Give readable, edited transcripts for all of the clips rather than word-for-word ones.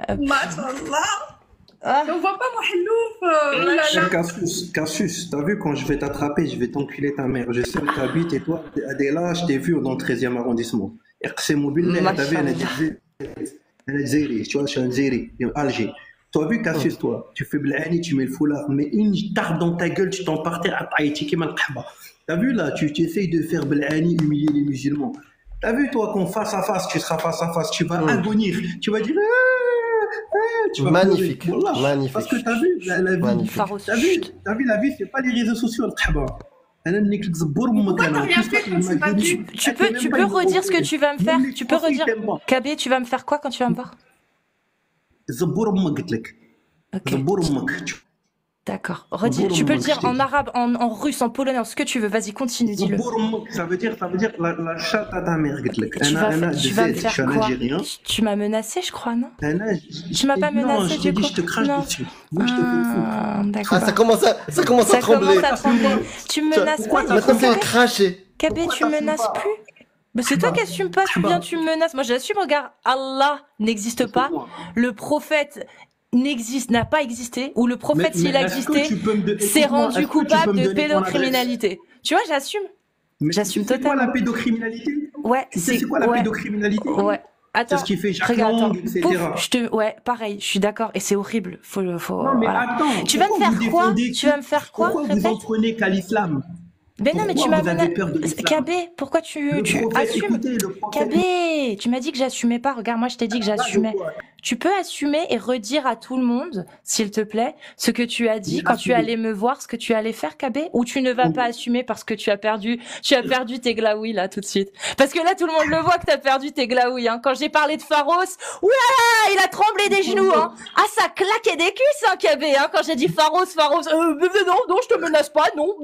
Hop. Machallah. Ah, On voit pas mon Hellouf. Oh là là. Cassius, t'as vu quand je vais t'attraper, je vais t'enculer ta mère. Je sais où t'habites et toi, Adela, je t'ai vu dans le 13e arrondissement. اقسم بالله, t'as vu, elle est Zéri, tu vois, je suis un Zéri, Alger. Toi, vu Cassius, toi, tu fais blani, tu mets le foulard, mais une tarte dans ta gueule, tu t'en partais à Tahiti, qui m'a le khaba. T'as vu là, tu essayes de faire blani, humilier les musulmans. T'as vu toi qu'en face à face, tu seras face à face, tu vas agonir, tu vas dire. Tu vas Magnifique, pleurer. Wallah. magnifique. Parce que t'as vu la vie, Magnifique. Pharos, t'as vu, chut. t'as vu la vie, c'est pas les réseaux sociaux, le khaba. أنا منك تزبر أمك Pourquoi t'as أنا. rien Tout ça, fait il quand m'a tu m'as donné. vu? Tu peux redire ce que tu vas me faire? Tu peux redire? KB, tu vas me faire quoi quand tu vas me voir? زبور أمك قلت لك. Ok, زبور أمك. d'accord. Redis, tu peux le dire en arabe, en russe, en polonais, en ce que tu veux. Vas-y, continue, dis-le. زبور أمك, ça veut dire la chatte à ta mère قلت لك. Tu vas me je suis faire un quoi? Algérien. Tu m'as menacé, je crois, non? Tu m'as pas menacé, Non, je t'ai du dit, coup? je te crache Non. dessus. Oui, je te fais le fou. Ah, Ah, d'accord. ça commence à Ça trembler. commence à trembler. Tu me menaces pas, du Maintenant, coup, c'est KB? craché. KB, tu me menaces plus? Mais c'est toi qui assumes pas, tu viens, tu me menaces. Moi, j'assume, regarde, Allah n'existe pas, le prophète n'a pas existé, ou le prophète, s'il a existé, s'est rendu coupable de pédocriminalité. Tu vois, j'assume. J'assume C'est quoi totalement. la pédocriminalité? Ouais, C'est quoi la ouais, pédocriminalité? ouais. Attends, C'est ce qui fait Jacques regarde, Lang, attends. etc. Pouf, ouais, pareil, je suis d'accord, et c'est horrible. Faut, Non, mais voilà. attends. Tu vas me pourquoi faire vous quoi? défendez Tu vas me faire quoi? Pourquoi vous Répète. en prenez qu'à l'islam? Mais non, mais tu Pourquoi m'as vous avez menacé. peur de l'islam? KB, pourquoi tu prophète, assumes? écoutez, le prophète. KB, tu m'as dit que j'assumais pas. Regarde, moi, je t'ai dit que j'assumais. Tu peux assumer et redire à tout le monde, s'il te plaît, ce que tu as dit J'ai quand tu assumé. allais me voir, ce que tu allais faire, KB? Ou tu ne vas pas assumer parce que tu as perdu tes glaouis, là, tout de suite? Parce que là, tout le monde le voit que t'as perdu tes glaouis, hein. Quand j'ai parlé de Pharos, ouah, il a tremblé des genoux, hein. Ah, ça claquait des cuisses, hein, KB, hein, quand j'ai dit Pharos, non, je te menace pas, non,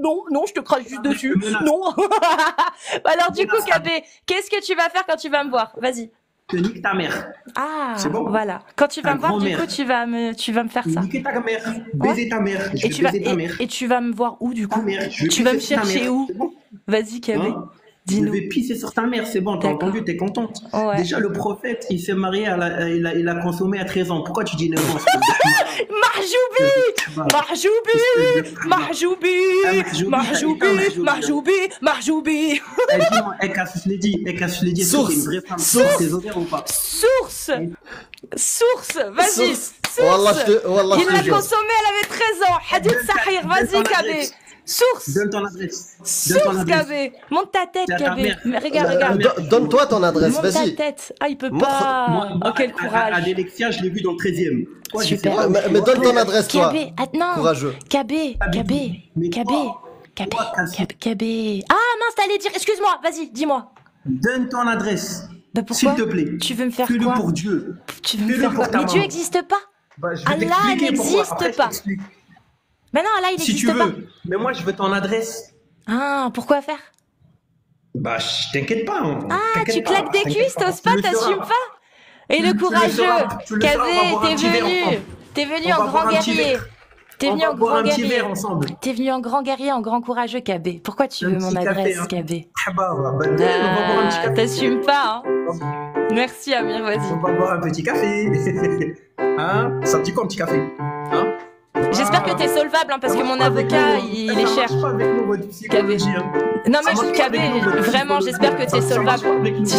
je te crache juste dessus, non. Alors, du coup, KB, qu'est-ce que tu vas faire quand tu vas me voir? Vas-y. Te nique ta mère. Ah, C'est bon. voilà. Quand tu vas Ta me voir, du grand-mère. coup, tu vas me faire ça. Niquer ta mère. Baiser ta mère. Je Et vais tu vas, baiser ta mère. et tu vas me voir où, du Ta coup? mère. Je vais Tu vas me pisser sur ta chercher mère. où? C'est bon. Vas-y, KB. Hein? Je Dis-nous. vais pisser sur ta mère, c'est bon, t'as D'accord. entendu, t'es contente. Ouais. Déjà, le prophète, il s'est marié, il a consommé à 13 ans. Pourquoi tu dis 9 ans? Mahjoubi. Dis-moi, Cassius l'a dit, est-ce que t'es une vraie femme? Source. Tes ovaires ou pas? Source, vas-y. Wallah, Source. wallah, Il je te l'a jure. consommé, elle avait 13 ans. Hadith Sahir, vas-y, KB. Source. Donne ton adresse. Donne ton Source, adresse. KB. Monte ta tête, C'est à ta KB. mère. Mais regarde. Donne-toi ton adresse, Monte ta vas-y. tête. Ah, il peut Montre- pas. Oh, quel À courage. Délexia, je l'ai vu dans le 13e. Toi, je sais Super. pas où Mais tu donne vois. ton adresse, toi. KB, attends. Courageux. KB. Mais KB. toi, Cassius. KB. Ah mince, t'allais dire. Excuse-moi. Vas-y, dis-moi. Donne ton adresse. Bah pourquoi? S'il te plaît. Tu veux me faire Fais-le quoi? pour Dieu. Tu veux me Fais-le faire pour quoi? ta Mais Dieu maman. n'existe pas. Bah, je vais Allah t'expliquer pourquoi. n'existe Après, je pas. t'explique. Mais non, Allah, il Si tu n'existe pas. veux. Mais moi, je veux ton adresse. Ah, pourquoi faire? Bah, t'inquiète pas. Hein. Ah, T'inquiète tu pas, claques des t'inquiète cuisses, pas. t'oses pas, Tu le t'assumes sauras. pas? Et le Tu le courageux, sauras, tu le sauras, on va KB, boire un t'es petit verre venu. ensemble. T'es venu On en va grand boire un petit guerrier. verre. T'es On venu va en boire grand un petit guerrier. verre ensemble. T'es venu en grand guerrier, en grand courageux, KB. Pourquoi tu Un veux petit mon café, adresse, hein. KB? Ah bah, on va boire un petit Ah, café. t'assumes pas, hein? Merci, Amir, vas-y. On va boire un petit café. Hein? Ça te dit quoi, un petit café? Hein? J'espère que t'es solvable, hein, parce que mon avocat, il est cher. Ça marche pas avec nous, votre psychologie, hein. Non, Ça mais marche pas KB, avec nous, votre vraiment, psychologie, j'espère que hein. t'es Ça marche solvable. pas avec nous. Je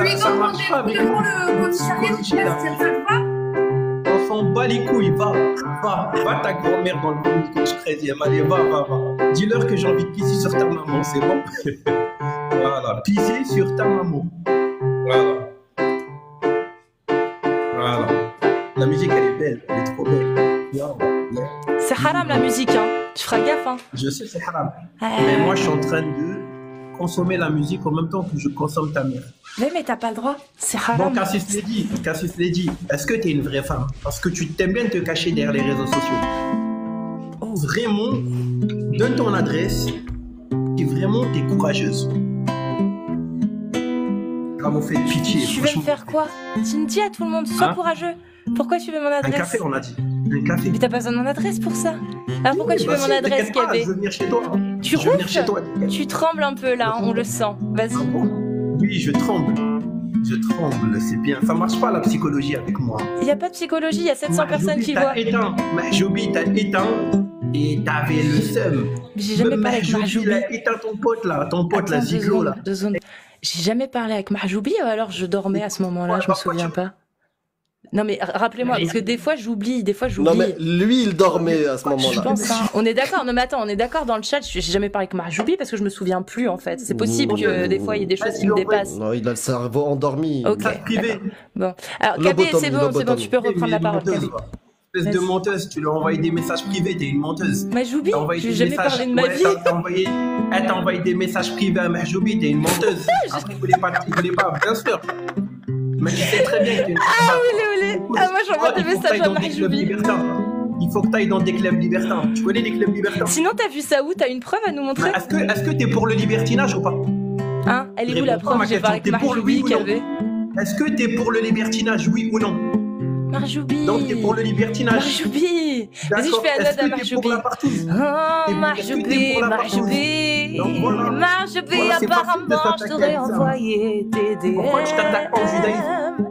lui ai Ça marche demandé pas avec vraiment nous. le commissariat de Psychologie, là. place, ça te va? On s'en bat les couilles, va ta grand-mère dans le communiqué 13e, allez, va. Dis-leur que j'ai envie de pisser sur ta maman, c'est bon? Voilà, pisser sur ta maman. Voilà. La musique, elle est belle, elle est trop belle. C'est haram la musique, hein. Tu feras gaffe, hein. Je sais, c'est haram. Ouais. Mais moi, je suis en train de consommer la musique en même temps que je consomme ta mère. Mais t'as pas le droit. C'est Bon, haram. Cassius l'a dit, est-ce que t'es une vraie femme? Parce que tu t'aimes bien te cacher derrière les réseaux sociaux. Oh, vraiment, donne ton adresse et vraiment, t'es courageuse. Ah, vous faites pitié. Tu veux me franchement. faire quoi? Tu me dis à tout le monde, sois Hein? courageux. Pourquoi tu veux mon Un adresse? café, on a dit. Un café. Mais t'as pas besoin de mon adresse pour ça. Alors pourquoi tu veux mon adresse, t'inquiète pas, KB? je veux venir chez toi. Tu Je veux venir rouffes? chez toi. Tu trembles un peu là, on le sent. Vas-y. Oui, je tremble. Je tremble, c'est bien. Ça marche pas la psychologie avec moi. Il n'y a pas de psychologie, il y a 700 personnes qui t'as voient. éteint. Mahjoubi, t'as éteint et t'avais le seum. J'ai jamais Même parlé avec Mahjoubi. il a éteint ton pote là, Attends, Ziglo là. 2 secondes. J'ai jamais parlé avec Mahjoubi ou alors je dormais à ce moment-là, Ouais, je me parfois, souviens tu- pas. Non mais rappelez-moi, parce que des fois j'oublie, Non, mais lui, il dormait à ce Je moment-là. pense, hein. On est d'accord, non mais attends, on est d'accord dans le chat, j'ai jamais parlé avec Mahjoubi parce que je me souviens plus en fait. C'est possible que des fois il y ait des choses qui me dépassent. Non, il a le cerveau endormi. Ok. Ça privé. Bon. Alors Kabé, c'est bon, Lobotomie. tu peux reprendre la parole, Kabé. Espèce de Vas-y. menteuse, tu lui as envoyé des messages privés, t'es une menteuse. Mahjoubi, T'as envoyé j'ai des jamais messages- parlé de ma ouais, vie. t'as envoyé des messages privés à Mahjoubi, t'es une menteuse. Après, tu voulais pas, bien sûr. Mais tu sais très bien que t'es une Olé. Ah moi j'envoie des messages à Mahjoubi. Il faut que t'ailles dans des clubs libertins. Tu connais les clubs libertins? Sinon t'as vu ça où? T'as une preuve à nous montrer? Est-ce que t'es pour le libertinage ou pas? Hein? Elle est où la Réponds pas à preuve ma que j'ai parlé avec question. T'es pour le Mahjoubi, oui ou non? Kabé? Est-ce que t'es pour le libertinage, oui ou non? Mahjoubi. Donc t'es pour le libertinage. Mahjoubi. Vas-y, je D'accord. fais un Est-ce ode à que t'es pour Mahjoubi. la partouze? Oh, Est-ce que t'es Mahjoubi, pour la partouze? Mahjoubi. Donc voilà. Mahjoubi, Voilà, c'est facile de apparemment, je s'attaquer t'aurais à ça. envoyé des DM. Pourquoi tu t'attaques pas au judaïsme? Oh,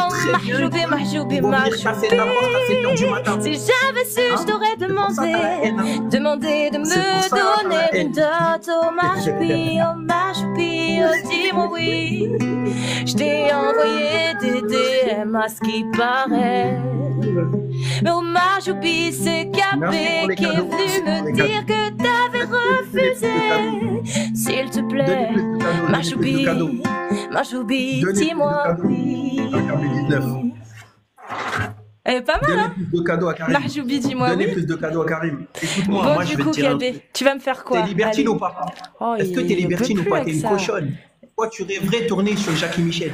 Tu sais très bien Mahjoubi, Mahjoubi, qu'ils vont venir casser ta porte à 7 heures du matin. Si j'avais su, je t'aurais C'est pour ça que t'as la haine, hein. demandé de C'est pour me ça que t'as la donner haine. une dot. Oh, Mahjoubi, dis-moi oui. Je t'ai envoyé des DM à ce qui paraît. Mais au Mahjoubi, c'est Kabé Merci pour les qui est cadeaux. venu Merci pour me les dire que t'avais refusé. S'il te plaît, Mahjoubi, Mahjoubi, Donnez plus de dis-moi cadeaux. oui. À Karim 19. Elle est pas mal, Donnez hein? plus de cadeaux à Karim. Mahjoubi, dis-moi Donnez oui. plus de cadeaux à Karim. Écoute-moi, Bon, moi du je vais coup, te dire un Kabé, truc. tu vas me faire quoi? T'es libertine Allez. ou pas? Oh, Est-ce que t'es il libertine peut ou plus pas? avec T'es une ça. cochonne. Toi, tu rêverais tourner sur Jackie Michel.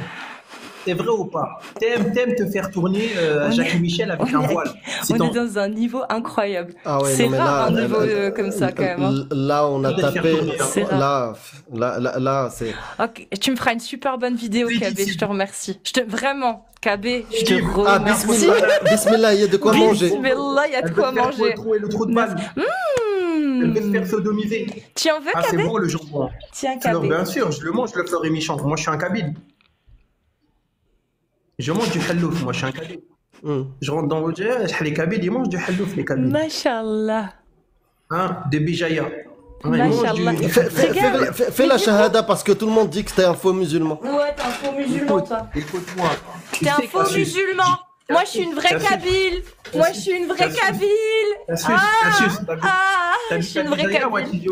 C'est vrai ou pas? T'aimes te faire tourner Jackie Michel avec un voile. C'est On ton- est dans un niveau incroyable. Ah ouais, C'est non, mais rare là, un niveau là, comme ça quand même. Hein. Là, on a Je vais te faire tapé. tourner, hein. C'est Là, c'est. Ok, tu me feras une super bonne vidéo, Oui, Kabé. si. Je te remercie. Vraiment, Kabé, je te Ah, Ah, remercie. bismillah, il y a de quoi manger. Bismillah, il y a de Elle veut quoi te faire manger. le trou et le trou de balle. Elle veut se faire sodomiser. Tu en veux, Ah, c'est Kabé? bon le jambon. Tiens, Alors, Kabé. bien sûr, je le mange le fleur émichant. Moi, je suis un kabyle. Je mange du hallouf, moi, je suis un kabyle. Je rentre dans votre les kabyles, ils mangent du hallouf, les kabyles. Mashallah. Hein, des bijaya. Ouais, ils mangent Mashallah. du- Regarde. Fais la shahada parce que tout le monde dit que t'es un faux musulman. Ouais, t'es un faux musulman, toi. Écoute-moi. Tu T'es un sais, faux Cassius, musulman. Moi, je suis une vraie Cassius, Kabyle. Moi, je suis une vraie Cassius. Kabyle. Cassius, Cassius, je Je suis une vraie Kabyle.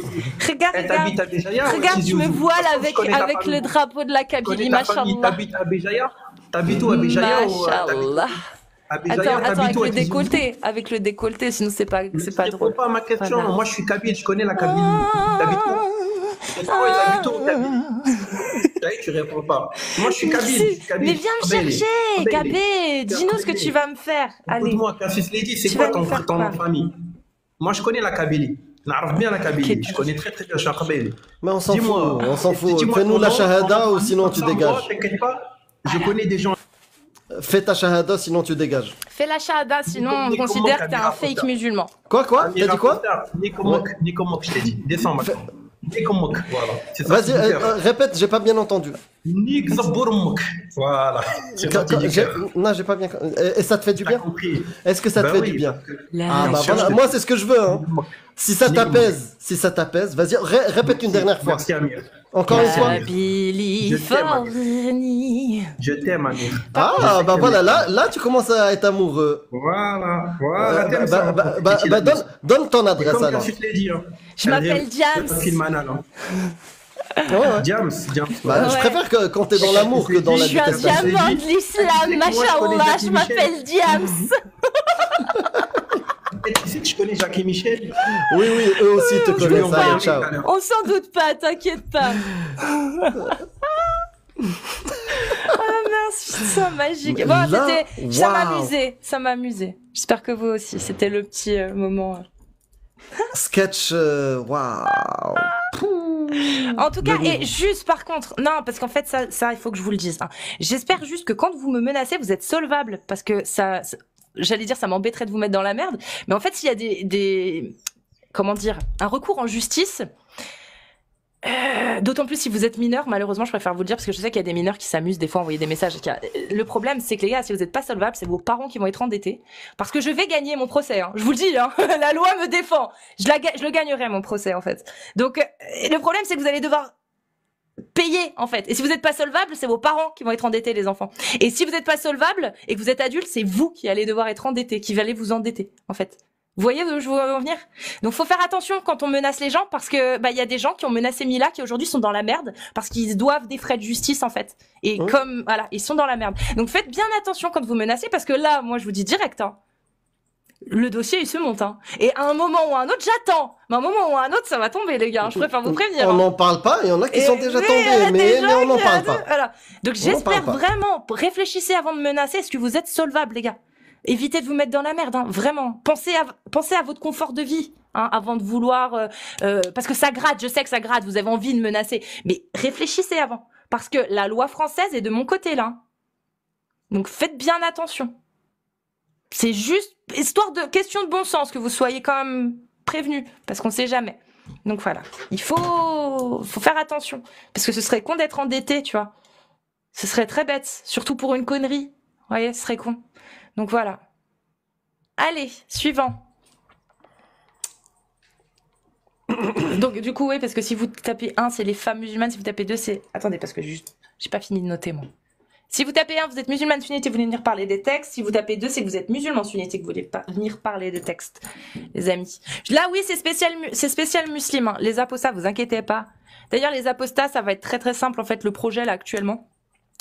Regarde, T'habites à Béjaïa ou à Regarde, je Tizi me Ouzou? voile Parce que je avec, connais ta avec famille. le drapeau de la Je connais Kabylie, ta famille, machallah. t'habites à Béjaïa? T'habites où à Béjaïa ou Machallah. à Béjaïa, Attends, avec t'habites où à le Tizi Ouzou? décolleté. Avec le décolleté, sinon c'est pas Réponds drôle. pas à ma question. Voilà. Moi, je suis kabyle, je connais la Kabylie. T'habites où? Tes parents, ils habitent où en Kabylie? Tu réponds pas. Moi, je suis kabyle. je suis kabyle. Mais viens me Kabyle. chercher, Kabyle. Kabé. Dis-nous ce que tu vas me faire. Allez. Écoute-moi, Cassius Lady, c'est Tu quoi vas ton me faire ton nom quoi de famille? Moi, je connais la Kabylie. Je bien la Kabylie. Ok. Je connais très très bien, je suis un Kabylie. Mais on s'en fout, Dis-moi, on s'en fout. dis-moi Fais-nous ton la nom, shahada ton ou sinon nom, tu moi, dégages. T'inquiète pas, je connais des gens. Fais ta shahada sinon tu dégages. Fais la shahada, sinon on Mais comment considère que t'es un Kabila fake Kota musulman. Quoi T'as dit quoi? Nikomok, je t'ai dit. Descends maintenant. Nikomok, voilà. C'est ça, Vas-y, c'est différent. répète, j'ai pas bien entendu. Nik Zabourmok. Voilà. C'est ça, tu dis que- Non, j'ai pas bien. Et ça te fait du T'as bien? compris. Est-ce que ça te Ben fait oui, du bien? parce que- Ah bah sûr, voilà, je- moi c'est ce que je veux. Hein. Si ça Nicolas. t'apaise, vas-y, répète une dernière fois. Merci Amir. Encore une fois. Kabylie, Je t'aime, Forni. Je t'aime Amir. Ah bah voilà, là tu commences à être amoureux. Voilà, t'aimes ça. Donne ton adresse Comme alors. Cassius l'a dit. Hein. Je m'appelle Diams. C'est un film anal, hein. Ouais, ouais. Diams. Bah, je Ouais. préfère que quand t'es dans l'amour que dans Je la suis un détestation. diamant de l'islam, Tu sais que moi, je connais machallah, Jackie je m'appelle Diams. Tu sais que je connais Jackie Michel. Oui, eux aussi te Je lui ai connaissent. envoyé un Allez, mail ciao. tout à l'heure. On s'en doute pas, t'inquiète pas. Ah mince, c'est magique. Mais Bon, là, ça waouh. m'amusait. J'espère que vous aussi. C'était le petit moment. Sketch, waouh. En tout cas, De et juste par contre, non, parce qu'en fait, ça, il faut que je vous le dise. Hein. J'espère juste que quand vous me menacez, vous êtes solvable, parce que j'allais dire, ça m'embêterait de vous mettre dans la merde. Mais en fait, s'il y a comment dire, un recours en justice, D'autant plus si vous êtes mineur, malheureusement, je préfère vous le dire parce que je sais qu'il y a des mineurs qui s'amusent des fois à envoyer des messages. Le problème, c'est que les gars, si vous n'êtes pas solvable, c'est vos parents qui vont être endettés. Parce que je vais gagner mon procès, hein. Je vous le dis, hein. La loi me défend. Je le gagnerai, mon procès, en fait. Donc, le problème, c'est que vous allez devoir payer, en fait. Et si vous n'êtes pas solvable, c'est vos parents qui vont être endettés, les enfants. Et si vous n'êtes pas solvable et que vous êtes adulte, c'est vous qui allez devoir être endetté, qui allez vous endetter, en fait. Vous voyez où je veux en venir? Donc faut faire attention quand on menace les gens parce que il y a des gens qui ont menacé Mila qui aujourd'hui sont dans la merde parce qu'ils doivent des frais de justice en fait. Et comme voilà, ils sont dans la merde. Donc faites bien attention quand vous menacez parce que là, moi je vous dis direct hein. Le dossier il se monte hein. Et à un moment ou à un autre, j'attends. Mais à un moment ou à un autre, ça va tomber les gars, je préfère vous prévenir. On n'en parle pas, il y en a qui sont déjà tombés, mais on n'en parle pas. Voilà. Donc j'espère vraiment, réfléchissez avant de menacer, est-ce que vous êtes solvable les gars? Évitez de vous mettre dans la merde, hein, vraiment. Pensez à votre confort de vie, hein, avant de vouloir, parce que ça gratte. Je sais que ça gratte. Vous avez envie de menacer, mais réfléchissez avant, parce que la loi française est de mon côté là. Donc faites bien attention. C'est juste question de bon sens que vous soyez quand même prévenus, parce qu'on sait jamais. Donc voilà, il faut faire attention, parce que ce serait con d'être endetté, tu vois. Ce serait très bête, surtout pour une connerie. Vous voyez, ce serait con. Donc voilà. Allez, suivant. Donc du coup, oui, parce que si vous tapez 1, c'est les femmes musulmanes. Si vous tapez 2, c'est... Attendez, parce que j'ai pas fini de noter, moi. Si vous tapez 1, vous êtes musulmane sunnite et vous voulez venir parler des textes. Si vous tapez 2, c'est que vous êtes musulman sunnite et que vous voulez venir parler des textes, les amis. Là, oui, c'est spécial musulman. Les apostats, vous inquiétez pas. D'ailleurs, les apostats, ça va être très très simple, en fait, le projet, là, actuellement.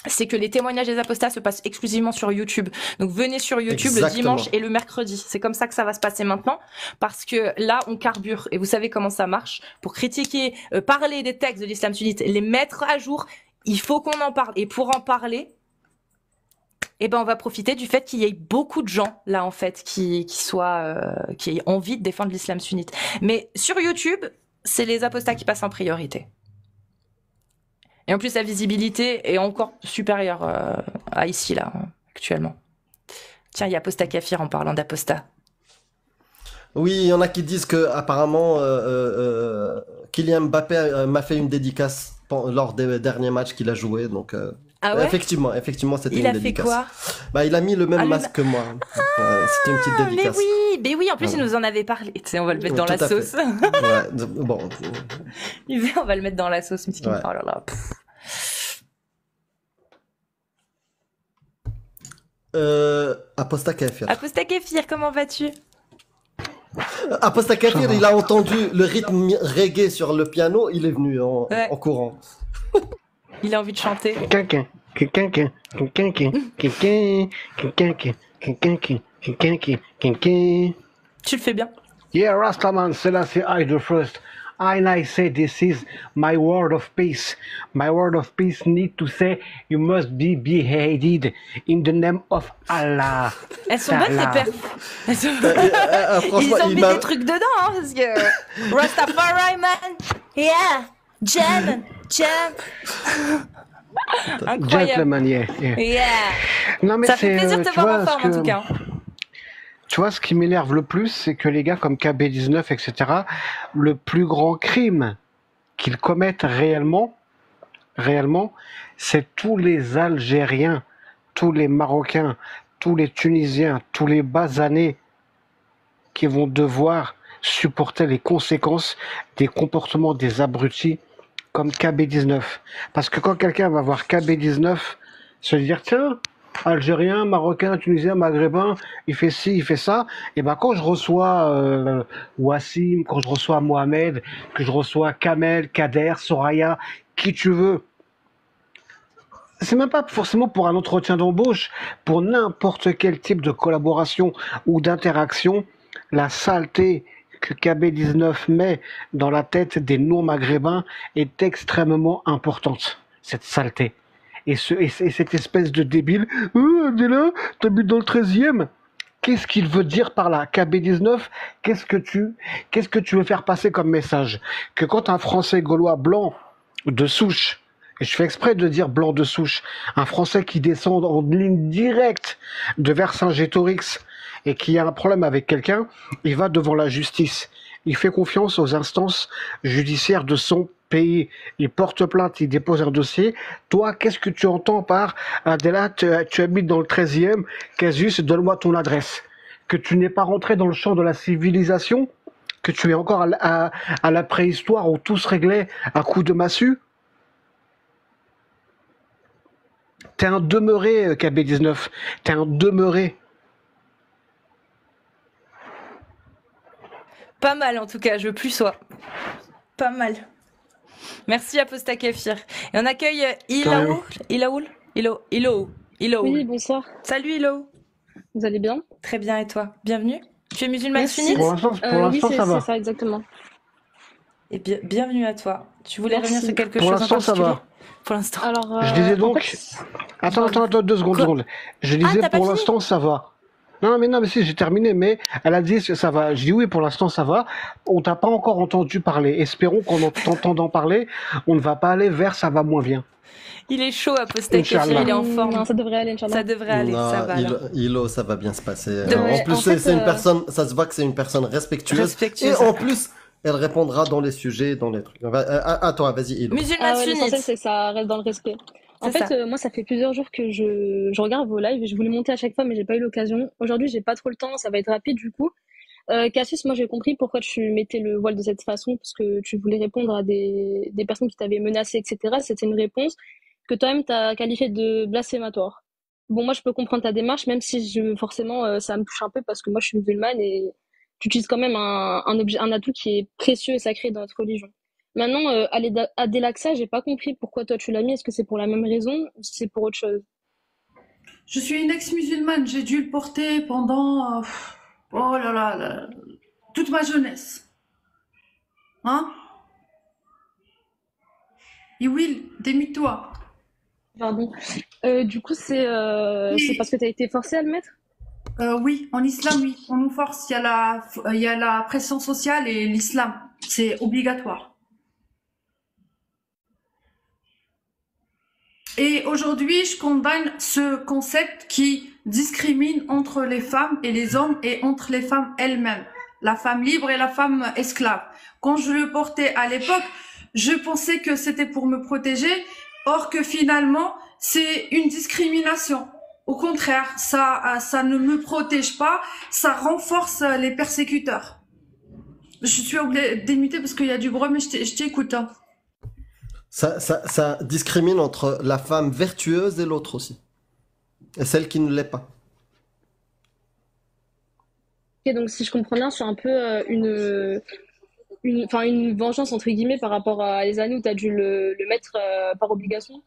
C'est que les témoignages des apostats se passent exclusivement sur YouTube. Donc venez sur YouTube le dimanche et le mercredi. C'est comme ça que ça va se passer maintenant, parce que là on carbure et vous savez comment ça marche. Pour critiquer, parler des textes de l'islam sunnite, les mettre à jour, il faut qu'on en parle. Et pour en parler, on va profiter du fait qu'il y ait beaucoup de gens là en fait qui aient envie de défendre l'islam sunnite. Mais sur YouTube, c'est les apostats qui passent en priorité. Et en plus, la visibilité est encore supérieure à ici, là, actuellement. Tiens, il y a Apostat Kafir en parlant d'Apostat. Oui, il y en a qui disent que apparemment Kylian Mbappé m'a fait une dédicace lors des derniers matchs qu'il a joué. Donc, ah ouais, effectivement, c'était une dédicace. Il a fait quoi? Il a mis le même masque que moi. C'était une petite dédicace. Mais oui, en plus, il nous en avait parlé. Tu sais, on va le mettre dans la sauce. Ouais, bon. On va le mettre dans la sauce, miskin. Ouais. Oh là là. Apostat Kafir. Apostat Kafir, comment vas-tu? Apostat Kafir, il a entendu le rythme reggae sur le piano, il est venu en courant. Il a envie de chanter. Tu le fais bien. Yeah, Rastaman Selassie I the first. I say this is my word of peace. My word of peace need to say you must be beheaded in the name of Allah. Elles sont bonnes les perfs. Ils ont mis des trucs dedans, hein, parce que Rastafari man, yeah, jam. Incroyable. Gentleman, yeah. Non, mais ça fait plaisir de te voir en forme en tout cas. Tu vois, ce qui m'énerve le plus, c'est que les gars comme KB19, etc., le plus grand crime qu'ils commettent réellement, c'est tous les Algériens, tous les Marocains, tous les Tunisiens, tous les Basanés qui vont devoir supporter les conséquences des comportements des abrutis comme KB19. Parce que quand quelqu'un va voir KB19, se dire, tiens, Algérien, Marocain, Tunisien, Maghrébin, il fait ci, il fait ça. Et ben quand je reçois Wassim, quand je reçois Mohamed, que je reçois Kamel, Kader, Soraya, qui tu veux, c'est même pas forcément pour un entretien d'embauche, pour n'importe quel type de collaboration ou d'interaction, la saleté que KB19 met dans la tête des non-maghrébins est extrêmement importante, cette saleté. Et cette espèce de débile, t'es là, t'habites dans le 13e. Qu'est-ce qu'il veut dire par là? KB19, qu'est-ce que tu veux faire passer comme message? Que quand un Français gaulois blanc de souche, et je fais exprès de dire blanc de souche, un Français qui descend en ligne directe de Vercingétorix et qui a un problème avec quelqu'un, il va devant la justice. Il fait confiance aux instances judiciaires de son pays, il porte plainte, il dépose un dossier. Toi, qu'est-ce que tu entends par Adela, tu habites dans le 13e, Casus, donne-moi ton adresse. Que tu n'es pas rentré dans le champ de la civilisation, que tu es encore à la préhistoire où tout se réglait à coups de massue. T'es un demeuré, KB19. T'es un demeuré. Pas mal en tout cas, je plus sois. Pas mal. Merci Aposta Kéfir. Et on accueille Ilaoul. Oui, bonsoir. Salut Ilo. Vous allez bien? Très bien et toi? Bienvenue. Tu es musulmane sunnite? Pour l'instant, Oui, ça va. c'est ça, exactement. Et bienvenue à toi. Tu voulais Merci. revenir sur quelque Pour chose en l'instant, ça particulier? va. Pour l'instant. Alors, Je disais donc. en fait, Attends, 2 secondes, Quoi? secondes. Je disais t'as pas pour fini? l'instant, ça va. Non, mais si, j'ai terminé, mais elle a dit ça va. Je dis oui, pour l'instant, ça va. On t'a pas encore entendu parler. Espérons qu'en t'entendant parler, on ne va pas aller vers ça va moins bien. Il est chaud Aposta Kéfir, Inch'Allah. il est en forme. non, ça devrait aller, Inch'Allah. Ça devrait aller, Non, ça va. alors. Ilo, ça va bien se passer. Ouais, En plus, en fait, c'est une personne, ça se voit que c'est une personne respectueuse. Respectueuse. Et en plus, elle répondra dans les sujets, dans les trucs. À toi, vas-y, Ilo. Musulmane Ah ouais, l'essentiel, sunnite. c'est que ça reste dans le respect. En C'est fait, ça. moi, ça fait plusieurs jours que je regarde vos lives et je voulais monter à chaque fois, mais j'ai pas eu l'occasion. Aujourd'hui, j'ai pas trop le temps, ça va être rapide du coup. Cassius, moi, j'ai compris pourquoi tu mettais le voile de cette façon, parce que tu voulais répondre à des personnes qui t'avaient menacé, etc. C'était une réponse que toi-même t'as qualifiée de blasphématoire. Bon, moi, je peux comprendre ta démarche, même si forcément, ça me touche un peu parce que moi, je suis musulmane et tu utilises quand même un atout qui est précieux et sacré dans notre religion. Maintenant, Adelaxa, j'ai pas compris pourquoi toi tu l'as mis. Est-ce que c'est pour la même raison ou c'est pour autre chose? Je suis une ex-musulmane, j'ai dû le porter pendant oh là, toute ma jeunesse. Hein? Et Will, démie-toi. Pardon. Du coup, c'est parce que t'as été forcée à le mettre? Oui, en islam, oui. On nous force, il y a la pression sociale et l'islam. C'est obligatoire. Et aujourd'hui, je condamne ce concept qui discrimine entre les femmes et les hommes et entre les femmes elles-mêmes. La femme libre et la femme esclave. Quand je le portais à l'époque, je pensais que c'était pour me protéger, or que finalement, c'est une discrimination. Au contraire, ça ne me protège pas, ça renforce les persécuteurs. Je suis obligée de démuter parce qu'il y a du bruit, mais je t'écoute. Hein. Ça discrimine entre la femme vertueuse et l'autre aussi. Et celle qui ne l'est pas. Ok, donc si je comprends bien, c'est un peu une vengeance entre guillemets par rapport à les années où tu as dû le mettre par obligation.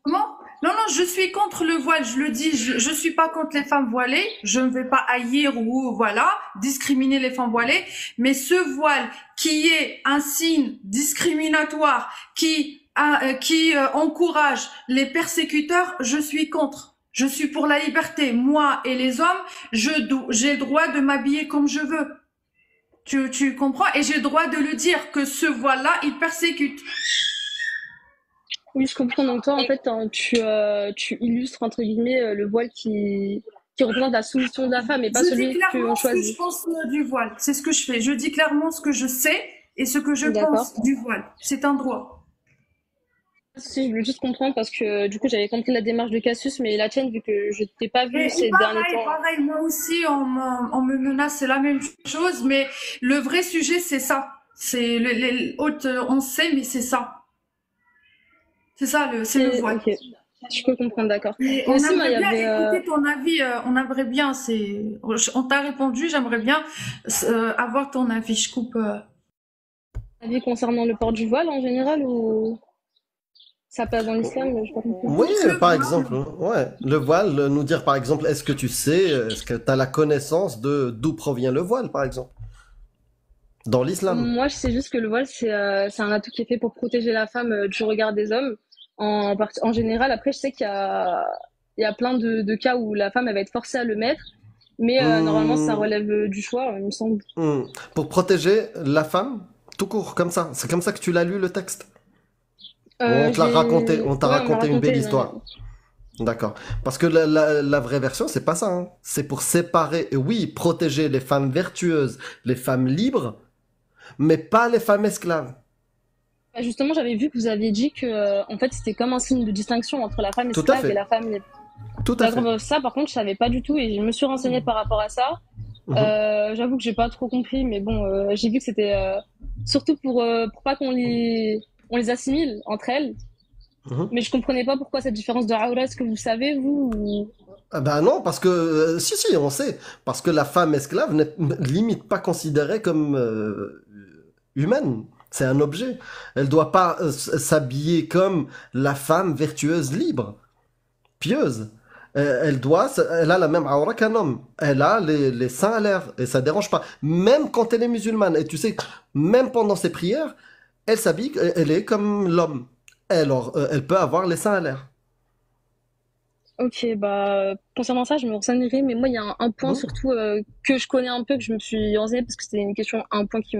Comment? Non, je suis contre le voile, je le dis, je suis pas contre les femmes voilées, je ne vais pas haïr ou voilà, discriminer les femmes voilées, mais ce voile qui est un signe discriminatoire, qui encourage les persécuteurs, je suis contre. Je suis pour la liberté. Moi et les hommes, j'ai le droit de m'habiller comme je veux. Tu comprends? Et j'ai le droit de le dire que ce voile-là, il persécute. Oui, je comprends. Donc toi, en fait, tu illustres entre guillemets le voile qui représente la soumission de la femme et pas Je dis celui clairement qu'on ce que choisit. je pense du voile. C'est ce que je fais. Je dis clairement ce que je sais et ce que je D'accord. pense du voile. C'est un droit. Si, je voulais juste comprendre parce que du coup, j'avais compris la démarche de Cassius, mais la tienne, vu que je t'ai pas vue Et ces derniers temps. pareil, moi aussi, on me menace, c'est la même chose, mais le vrai sujet, c'est ça. C'est les autres, on sait, mais c'est ça. C'est ça, c'est le voile. Ok, je peux comprendre, d'accord. Et Et on aussi, moi, il y aimerait bien avait. écouter ton avis, on aimerait bien, on t'a répondu, j'aimerais bien avoir ton avis, je coupe. Avis concernant le port du voile en général ou ça passe dans l'islam, je sais pas compris. Oui, par exemple, ouais. Le voile, nous dire par exemple, est-ce que tu sais, est-ce que tu as la connaissance de d'où provient le voile, par exemple, dans l'islam? Moi, je sais juste que le voile, c'est un atout qui est fait pour protéger la femme du regard des hommes. En général, après, je sais qu'il y a plein de cas où la femme, elle va être forcée à le mettre. Mais normalement, ça relève du choix, il me semble. Pour protéger la femme, tout court, comme ça. C'est comme ça que tu l'as lu, le texte? On t'a raconté, on t'a Ouais, raconté une belle histoire. D'accord. Parce que la vraie version, c'est pas ça. Hein. C'est pour séparer, oui, protéger les femmes vertueuses, les femmes libres, mais pas les femmes esclaves. Bah, justement, j'avais vu que vous aviez dit que, en fait, c'était comme un signe de distinction entre la femme Tout à esclave et fait, la femme libre. tout à D'accord, fait. bah, ça, par contre, je savais pas du tout et je me suis renseignée par rapport à ça. Mhm, J'avoue que j'ai pas trop compris, mais bon, j'ai vu que c'était surtout pour pas on les assimile entre elles. mhm. Mais je comprenais pas pourquoi cette différence de aura. Est-ce que vous savez, vous, ou... Ah ben non, parce que si, on sait, parce que la femme esclave n'est limite pas considérée comme humaine. C'est un objet. Elle doit pas s'habiller comme la femme vertueuse libre, pieuse. Elle a la même aura qu'un homme. Elle a les seins à l'air et ça dérange pas. Même quand elle est musulmane. Et tu sais, même pendant ses prières, elle s'habille, elle est comme l'homme. Alors, elle peut avoir les seins à l'air. Ok, bah, concernant ça, je me renseignerai, mais moi, il y a un point Mhm. surtout que je connais un peu, que je me suis renseignée parce que c'était une question, un point qui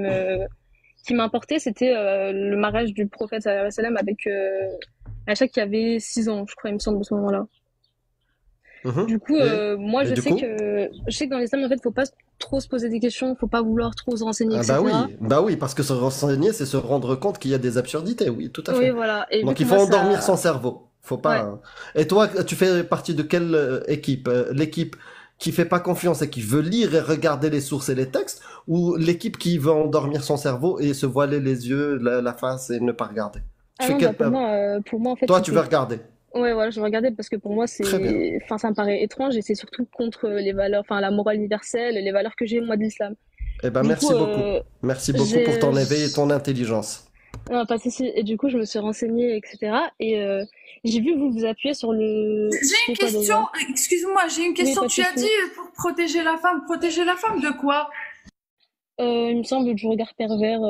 m'importait, c'était le mariage du prophète sallallahu alayhi wa sallam avec Aïcha qui avait 6 ans, je crois, il me semble, à ce moment-là. Mhm. Du coup, moi, Et du coup? je sais que dans l'islam, en fait, faut pas trop se poser des questions, faut pas vouloir trop se renseigner, Ah etc. bah oui, parce que se renseigner, c'est se rendre compte qu'il y a des absurdités, oui, tout à Oui, fait. voilà. Et vu Donc que il faut moi, endormir ça, son cerveau. Faut ouais. pas. Et toi, tu fais partie de quelle équipe? L'équipe qui fait pas confiance et qui veut lire et regarder les sources et les textes, ou l'équipe qui veut endormir son cerveau et se voiler les yeux, la face et ne pas regarder? Tu Ah fais non, bah quelle... pour moi, en fait, Toi, tu veux c'était, regarder. ouais, voilà, je regardais parce que pour moi, Très bien. enfin, ça me paraît étrange et c'est surtout contre les valeurs, enfin, la morale universelle, les valeurs que j'ai, moi, de l'islam. Eh ben, Du coup, merci beaucoup. Merci beaucoup pour ton éveil et ton intelligence. non, pas de souci. Et du coup, je me suis renseignée, etc. Et j'ai vu vous appuyez sur le. J'ai une C'était quoi question, déjà? excuse-moi, j'ai une Oui, question. pas de Tu as dit souci. pour protéger la femme de quoi? Il me semble du regard pervers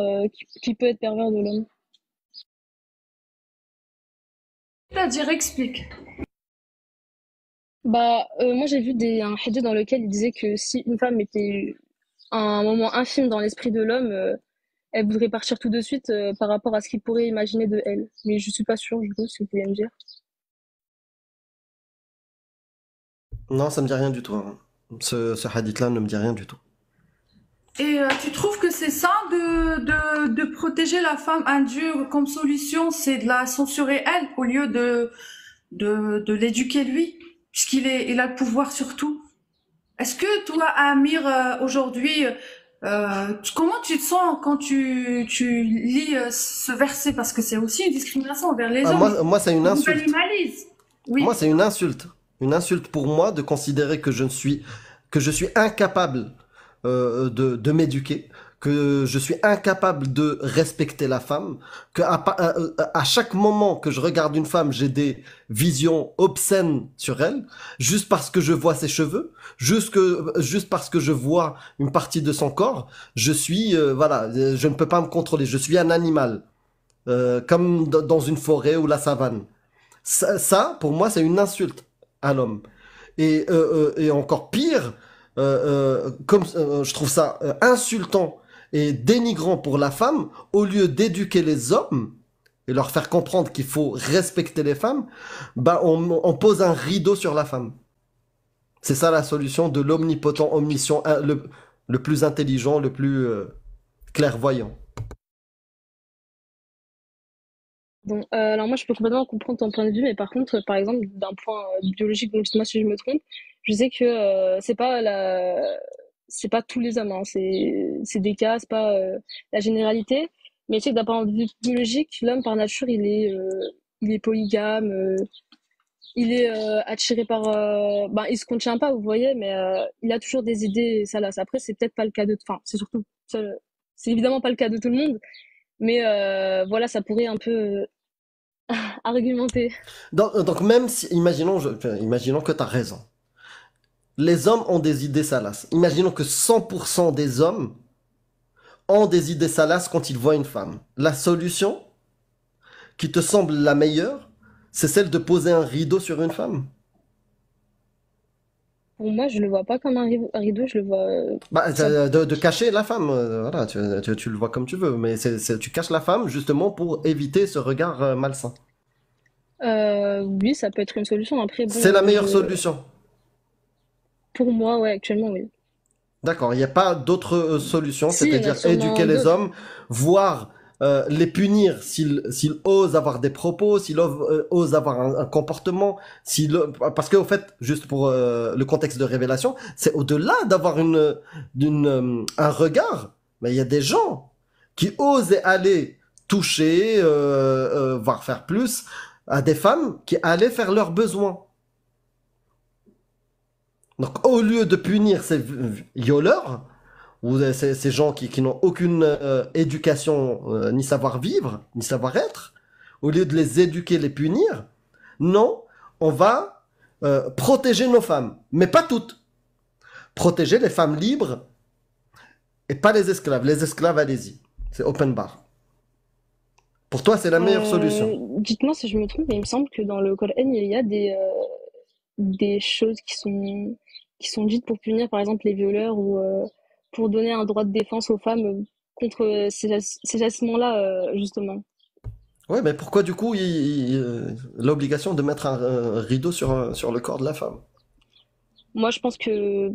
qui peut être pervers de l'homme. C'est-à-dire, explique. Bah, moi j'ai vu un hadith dans lequel il disait que si une femme était un moment infime dans l'esprit de l'homme, elle voudrait partir tout de suite par rapport à ce qu'il pourrait imaginer de elle. Mais je suis pas sûre, du coup, si vous pouvez me dire. Non, ça me dit rien du tout, hein. Ce hadith-là ne me dit rien du tout. Et tu trouves que c'est ça de protéger la femme indure comme solution, c'est de la censurer elle au lieu de l'éduquer lui, il a le pouvoir sur tout. Est-ce que toi, Amir, aujourd'hui, comment tu te sens quand tu lis ce verset? Parce que c'est aussi une discrimination envers les Ah, hommes. moi, c'est une On vous insulte. animalise. Moi, Oui. c'est une insulte. Une insulte pour moi de considérer que je suis incapable de m'éduquer, que je suis incapable de respecter la femme, à chaque moment que je regarde une femme, j'ai des visions obscènes sur elle, juste parce que je vois ses cheveux, juste parce que je vois une partie de son corps, voilà, je ne peux pas me contrôler, je suis un animal, comme dans une forêt ou la savane. Pour moi, c'est une insulte à l'homme. Et encore pire, je trouve ça insultant et dénigrant pour la femme, au lieu d'éduquer les hommes et leur faire comprendre qu'il faut respecter les femmes, bah on pose un rideau sur la femme. C'est ça la solution de l'omnipotent, omniscient, le plus intelligent, le plus clairvoyant. Bon, alors moi je peux complètement comprendre ton point de vue, mais par contre, par exemple, d'un point biologique, donc moi si je me trompe, je sais que c'est pas tous les hommes, hein, c'est des cas, c'est pas la généralité, mais je sais que d'un point de vue biologique, l'homme par nature il est polygame, il est attiré par, ben il se contient pas, vous voyez, mais il a toujours des idées salaces. Après, c'est peut-être pas le cas enfin, c'est évidemment pas le cas de tout le monde, mais voilà, ça pourrait un peu argumenter. Donc même si, imaginons que tu as raison. Les hommes ont des idées salaces. Imaginons que 100% des hommes ont des idées salaces quand ils voient une femme. La solution qui te semble la meilleure, c'est celle de poser un rideau sur une femme. Pour moi, je le vois pas comme un rideau, je le vois. Bah, Ça, de cacher la femme, voilà, tu le vois comme tu veux, mais tu caches la femme justement pour éviter ce regard malsain. oui, ça peut être une solution. Après, C'est bon, la meilleure solution. pour moi, ouais, actuellement, oui. D'accord, il n'y a pas d'autre solution, Si, il y en a c'est-à-dire éduquer sûrement les d'autres. hommes, voire les punir s'ils osent avoir des propos, s'ils osent avoir un comportement, parce qu'au fait, juste pour le contexte de révélation, c'est au-delà d'avoir un regard, mais il y a des gens qui osent aller toucher, voire faire plus, à des femmes qui allaient faire leurs besoins. Donc au lieu de punir ces violeurs, ou ces gens qui n'ont aucune éducation, ni savoir-vivre, ni savoir-être, au lieu de les éduquer, les punir, non, on va protéger nos femmes, mais pas toutes. Protéger les femmes libres et pas les esclaves. Les esclaves, allez-y. C'est open bar. Pour toi, c'est la meilleure solution. Dites-moi si je me trompe, mais il me semble que dans le Coran, il y a des choses qui sont dites pour punir, par exemple, les violeurs ou pour donner un droit de défense aux femmes contre ces agissements-là, justement. Ouais, mais pourquoi du coup l'obligation de mettre un rideau sur le corps de la femme? Moi, je pense que...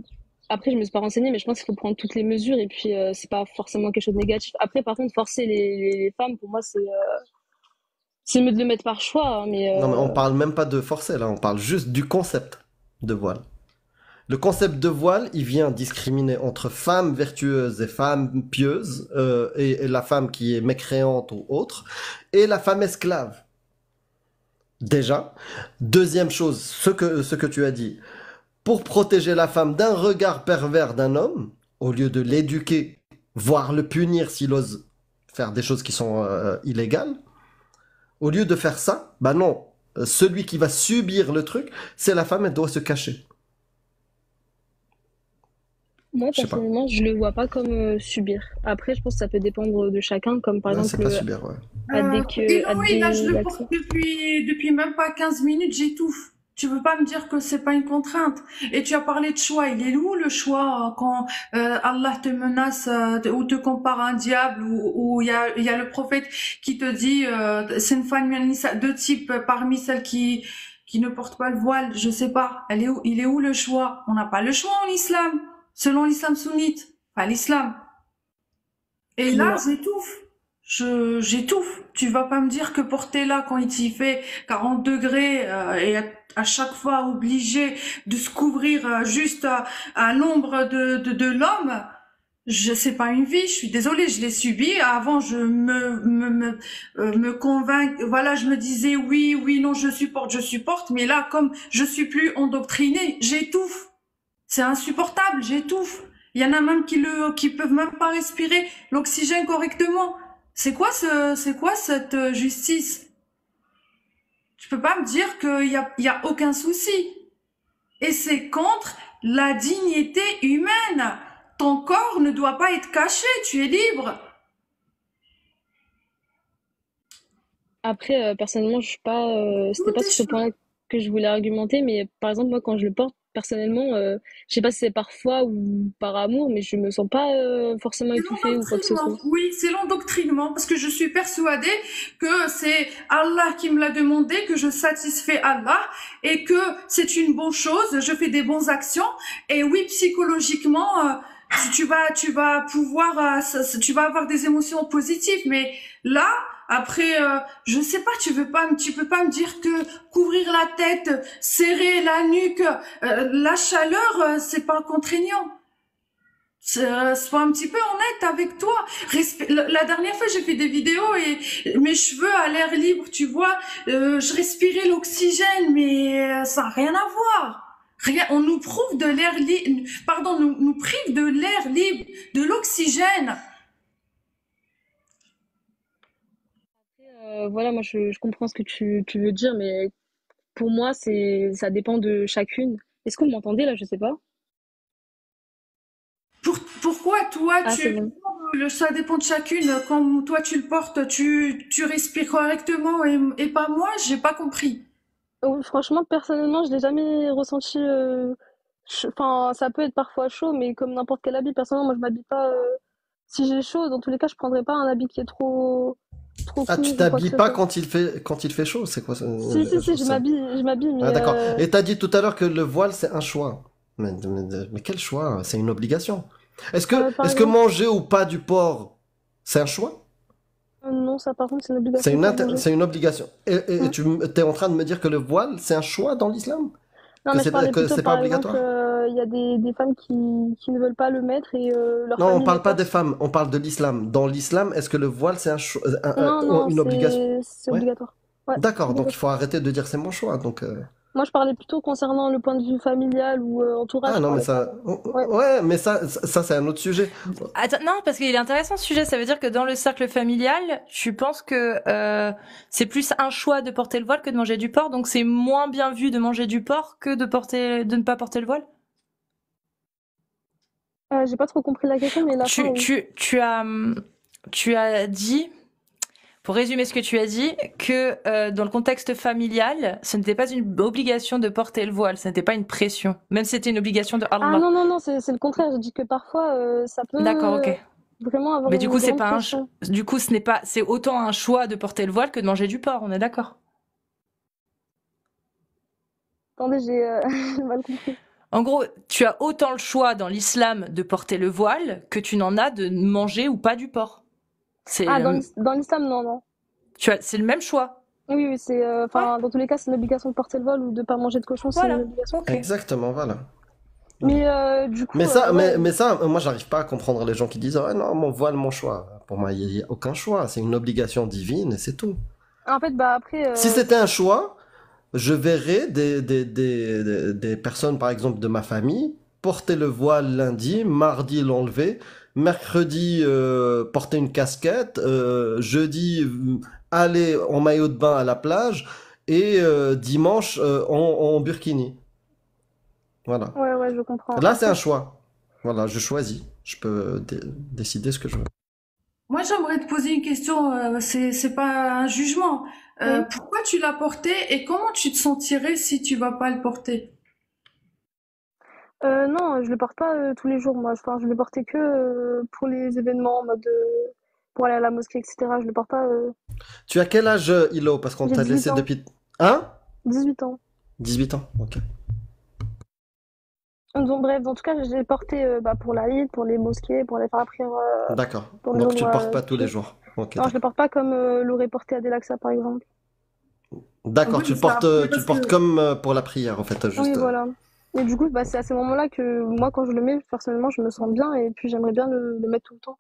Après, je me suis pas renseignée, mais je pense qu'il faut prendre toutes les mesures et puis c'est pas forcément quelque chose de négatif. Après, par contre, forcer les femmes, pour moi, c'est mieux de le mettre par choix, hein, mais Non, mais on parle même pas de forcer là, on parle juste du concept de voile. Le concept de voile, il vient discriminer entre femmes vertueuses et femmes pieuses, et la femme qui est mécréante ou autre, et la femme esclave. Déjà. Deuxième chose, ce que tu as dit, pour protéger la femme d'un regard pervers d'un homme, au lieu de l'éduquer, voire le punir s'il ose faire des choses qui sont illégales, au lieu de faire ça, bah non, celui qui va subir le truc, c'est la femme, elle doit se cacher. moi, Je sais pas. personnellement, je le vois pas comme subir. Après, je pense que ça peut dépendre de chacun, comme par Ouais, c'est exemple pas subir, ouais. Et à non, oui, là, je des le porte actions. depuis même pas 15 minutes, j'étouffe. Tu veux pas me dire que c'est pas une contrainte. Et tu as parlé de choix. Il est où le choix quand Allah te menace ou te compare à un diable ou il y a le prophète qui te dit c'est une femme de type parmi celles qui ne portent pas le voile. Je sais pas. Il est où le choix? On n'a pas le choix en islam. Selon l'islam sunnite, pas l'islam. Et là, Dis-moi. j'étouffe. J'étouffe. Tu vas pas me dire que porter là quand il y fait 40 degrés et à chaque fois obligé de se couvrir juste à l'ombre de l'homme, je sais pas une vie. Je suis désolée, je l'ai subi. Avant, je me convainc. Voilà, je me disais oui, oui, non, je supporte. Mais là, comme je suis plus endoctrinée, j'étouffe. C'est insupportable, j'étouffe. Il y en a même qui peuvent même pas respirer l'oxygène correctement. C'est quoi cette justice? Tu peux pas me dire qu'il y a aucun souci. Et c'est contre la dignité humaine. Ton corps ne doit pas être caché, tu es libre. Après, personnellement, je suis pas, c'était Tout pas est sur ce point que je voulais argumenter, mais par exemple, moi, quand je le porte, personnellement, je sais pas si c'est par foi ou par amour, mais je me sens pas forcément C'est étouffée ou quoi que ce l'endoctrinement. soit. Oui, c'est l'endoctrinement parce que je suis persuadée que c'est Allah qui me l'a demandé, que je satisfais Allah et que c'est une bonne chose, je fais des bonnes actions et oui, psychologiquement, tu vas pouvoir, tu vas avoir des émotions positives, mais là, après, je sais pas, tu peux pas me dire que couvrir la tête, serrer la nuque, la chaleur, c'est pas contraignant. Sois un petit peu honnête avec toi. La dernière fois, j'ai fait des vidéos et mes cheveux à l'air libre, tu vois, je respirais l'oxygène, mais ça n'a rien à voir. Rien, on nous prouve de l'air libre, pardon, nous prive de l'air libre, de l'oxygène. Voilà, moi, je comprends ce que tu veux dire, mais pour moi, ça dépend de chacune. Est-ce que vous m'entendez là? Je sais pas. Pourquoi toi, Ah, c'est bon. ça dépend de chacune. Quand toi tu le portes, tu respires correctement et pas moi, j'ai pas compris. Oh, franchement, personnellement, je l'ai jamais ressenti. Enfin, ça peut être parfois chaud, mais comme n'importe quel habit, personnellement, moi, je m'habille pas. Si j'ai chaud, dans tous les cas, je prendrais pas un habit qui est trop Ah, tu court ou quoi que t'habilles ce pas soit. quand il fait chaud, c'est quoi ça? Si, je m'habille, Ah, mais d'accord. Et t'as dit tout à l'heure que le voile, c'est un choix. Mais quel choix? C'est une obligation. par Est-ce que exemple, manger ou pas du porc, c'est un choix? Non, ça par contre, c'est une obligation de pas manger. C'est une obligation. Et Mm. tu es en train de me dire que le voile, c'est un choix dans l'islam? Non, mais je parlais Que plutôt, c'est pas par exemple, obligatoire? il y a des femmes qui ne veulent pas le mettre et leur Non, on famille les parle pas des force. femmes, on parle de l'islam. Dans l'islam, est-ce que le voile, c'est Non, non, une obligation? c'est Ouais. obligatoire. Ouais, c'est D'accord, donc il obligatoire. faut arrêter de dire c'est mon choix. Donc, Moi, je parlais plutôt concernant le point de vue familial ou entourage. ah Je non, mais parlais pas. ça, Ouais. ouais, mais ça c'est un autre sujet. Attends, non, parce qu'il est intéressant ce sujet. Ça veut dire que dans le cercle familial, tu penses que c'est plus un choix de porter le voile que de manger du porc, donc c'est moins bien vu de manger du porc que de ne pas porter le voile? J'ai pas trop compris la question, mais la fin, oui. Tu as dit, pour résumer ce que tu as dit, que dans le contexte familial, ce n'était pas une obligation de porter le voile, ce n'était pas une pression, même si c'était une obligation de Ah Allah. non, non, non, c'est le contraire. Je dis que parfois, ça D'accord, peut ok. vraiment avoir Mais du une coup, c'est grande pas pression. du coup, c'est autant un choix de porter le voile que de manger du porc, on est d'accord? Attendez, j'ai j'ai mal compris. En gros, tu as autant le choix dans l'islam de porter le voile que tu n'en as de manger ou pas du porc. C'est Ah, dans l'islam, non, non. c'est le même choix. Oui, oui, c'est, Ouais. enfin, dans tous les cas, c'est une obligation de porter le voile ou de pas manger de cochon, c'est une Voilà. obligation. Ok. Exactement, voilà. Mais du coup, Mais ça, ouais. mais ça, moi, j'arrive pas à comprendre les gens qui disent, ah non, mon voile, mon choix. Pour moi, il y a aucun choix. C'est une obligation divine et c'est tout. En fait, bah après, Si c'était un choix, je verrais des personnes, par exemple, de ma famille, porter le voile lundi, mardi l'enlever, mercredi porter une casquette, jeudi aller en maillot de bain à la plage et dimanche en burkini. Voilà. ouais, ouais, je comprends. Là, c'est Après, un choix. Voilà, je choisis. Je peux décider ce que je veux. Moi, j'aimerais te poser une question, c'est pas un jugement. oui. Pourquoi tu l'as porté et comment tu te sentirais si tu vas pas le porter? Non, je le porte pas tous les jours, moi. Enfin, je le portais que pour les événements, en mode pour aller à la mosquée, etc. Je le porte pas. Tu as quel âge, Ilo? Parce qu'on J'ai t'a 18 laissé ans. depuis... Hein? 18 ans. 18 ans, ok. Donc, bref, en tout cas, j'ai porté bah, pour l'Aïd, pour les mosquées, pour aller faire la prière D'accord. dans les Donc tu le endroits portes pas tous les pieux. jours. Ok, Non, je le d'accord. porte pas comme l'aurait porté Adelaxa, par exemple. D'accord, Oui, mais ça, après, tu le parce portes que comme pour la prière, en fait, Oui, juste. voilà. Et du coup, bah, c'est à ces moments-là que moi, quand je le mets, personnellement, je me sens bien et puis j'aimerais bien le mettre tout le temps.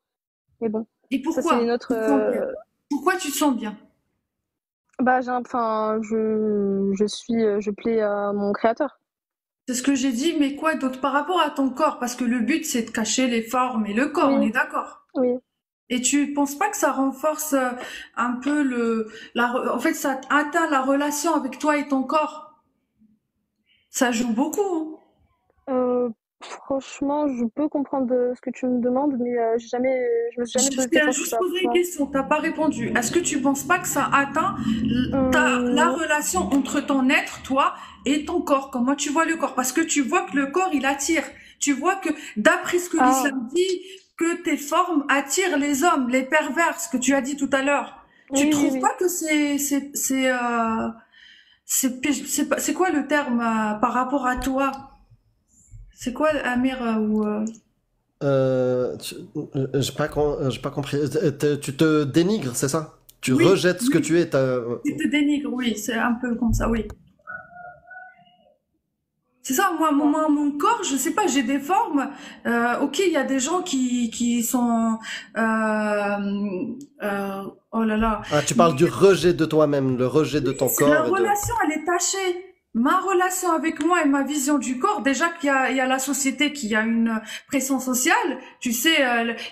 Mais bon, et ça, c'est pourquoi notre. tu te sens bien? Pourquoi tu te sens bien? Bah, enfin, je plais à mon créateur. C'est ce que j'ai dit, mais quoi d'autre par rapport à ton corps? Parce que le but, c'est de cacher les formes et le corps, on Oui, est d'accord. oui. Et tu penses pas que ça renforce un peu en fait, ça atteint la relation avec toi et ton corps? Ça joue beaucoup, hein. Franchement, je peux comprendre ce que tu me demandes, mais je me suis jamais Je posé de t'ai question sur juste ça, posé tu une vois. question, t'as pas répondu. Est-ce que tu penses pas que ça atteint la Non. relation entre ton être, toi, et ton corps? Comment tu vois le corps? Parce que tu vois que le corps, il attire. Tu vois que, d'après ce que Ah, l'islam dit, que tes formes attirent les hommes, les pervers, ce que tu as dit tout à l'heure. Tu oui, oui, trouves oui. pas que c'est quoi le terme par rapport à toi? C'est quoi, Amir, Tu- j'ai pas compris. Tu te dénigres, c'est ça? Tu Oui, rejettes ce que oui, tu es. tu te dénigres, oui, c'est un peu comme ça, oui. C'est ça, Ouais. mon corps, je sais pas, j'ai des formes. Ok, il y a des gens qui sont, oh là là, Ah, tu parles du rejet de toi-même, le rejet de ton c'est la corps et de. relation, elle est tachée. Ma relation avec moi et ma vision du corps, déjà il y a la société qui a une pression sociale, tu sais,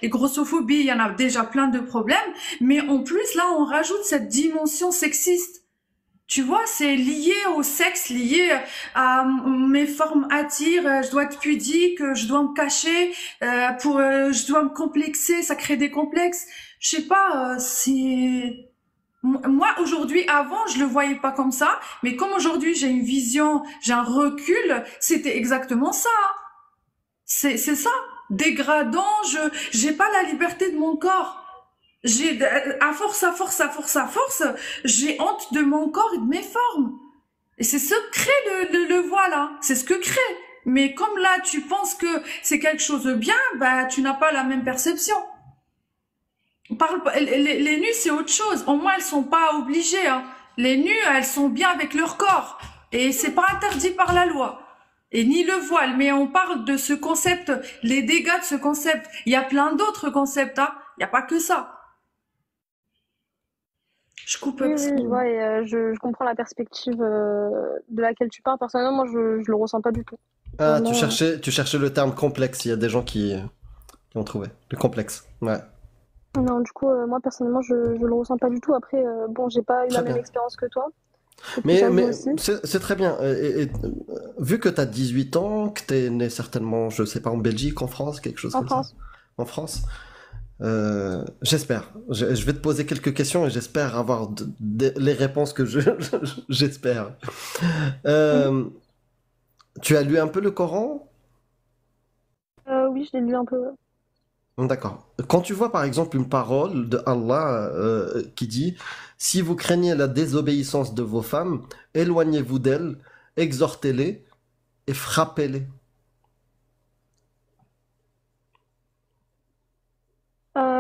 les grossophobies, il y en a déjà plein de problèmes, mais en plus, là, on rajoute cette dimension sexiste. Tu vois, c'est lié au sexe, lié à mes formes attirent, je dois être pudique, je dois me cacher, je dois me complexer, ça crée des complexes. Je sais pas, moi aujourd'hui, avant, je le voyais pas comme ça, mais comme aujourd'hui j'ai une vision, j'ai un recul, c'était exactement ça. C'est ça, dégradant, j'ai pas la liberté de mon corps. À force, j'ai honte de mon corps et de mes formes. Et c'est ce que crée le voile, hein. C'est ce que crée. Mais comme là, tu penses que c'est quelque chose de bien, bah, tu n'as pas la même perception. On parle pas, les nus, c'est autre chose. Au moins, elles sont pas obligées, hein. Les nus, elles sont bien avec leur corps. Et c'est pas interdit par la loi. Et ni le voile. Mais on parle de ce concept, les dégâts de ce concept. Il y a plein d'autres concepts, hein. Il y a pas que ça. Je coupe. Oui, oui, je vois et je comprends la perspective de laquelle tu parles. Personnellement, moi, je le ressens pas du tout. Ah, Vraiment, tu cherchais le terme complexe. Il y a des gens qui ont trouvé. Le complexe. Ouais. non, du coup, moi, personnellement, je le ressens pas du tout. Après, bon, j'ai pas eu la Très même bien. expérience que toi. C'est plus Mais, âgé mais aussi. c'est très bien. Vu que tu as 18 ans, que tu es né certainement, je sais pas, en Belgique, en France, quelque chose En comme ça. France. En France. J'espère. Je vais te poser quelques questions et j'espère avoir les réponses que j'espère. Mhm. Euh, Tu as lu un peu le Coran? Oui, je l'ai lu un peu. D'accord. Quand tu vois par exemple une parole de Allah qui dit, si vous craignez la désobéissance de vos femmes, éloignez-vous d'elles, exhortez-les et frappez-les.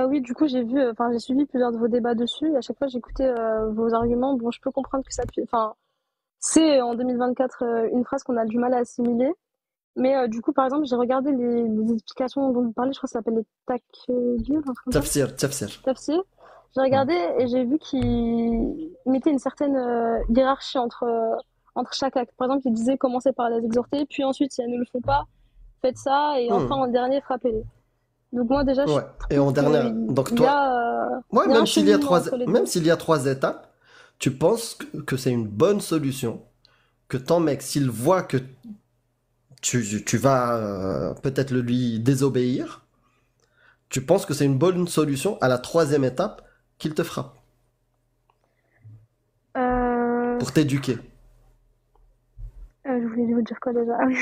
Oui, du coup, enfin, j'ai suivi plusieurs de vos débats dessus. Et à chaque fois, j'écoutais vos arguments. Bon, je peux comprendre que enfin, c'est en 2024 une phrase qu'on a du mal à assimiler. Mais du coup, par exemple, j'ai regardé les explications dont vous parlez. Je crois que ça s'appelle les takbir, un truc comme ça. Tafsir, tafsir. Tafsir. J'ai Hmm. regardé et j'ai vu qu'il mettait une certaine hiérarchie entre chaque acte. Par exemple, il disait commencez par les exhorter, puis ensuite, si elles ne le font pas, faites ça, et enfin, Hmm. en dernier, frappez-les. Donc moi, déjà, je Ouais. Et trouve en dernière, qu'il donc y toi, a, euh, ouais, il y a un cheminement entre les même deux. s'il y a trois étapes, tu penses que c'est une bonne solution, que ton mec, s'il voit que tu vas peut-être le lui désobéir, tu penses que c'est une bonne solution à la troisième étape qu'il te frappe Euh, pour t'éduquer. je voulais vous dire quoi déjà? Ah oui.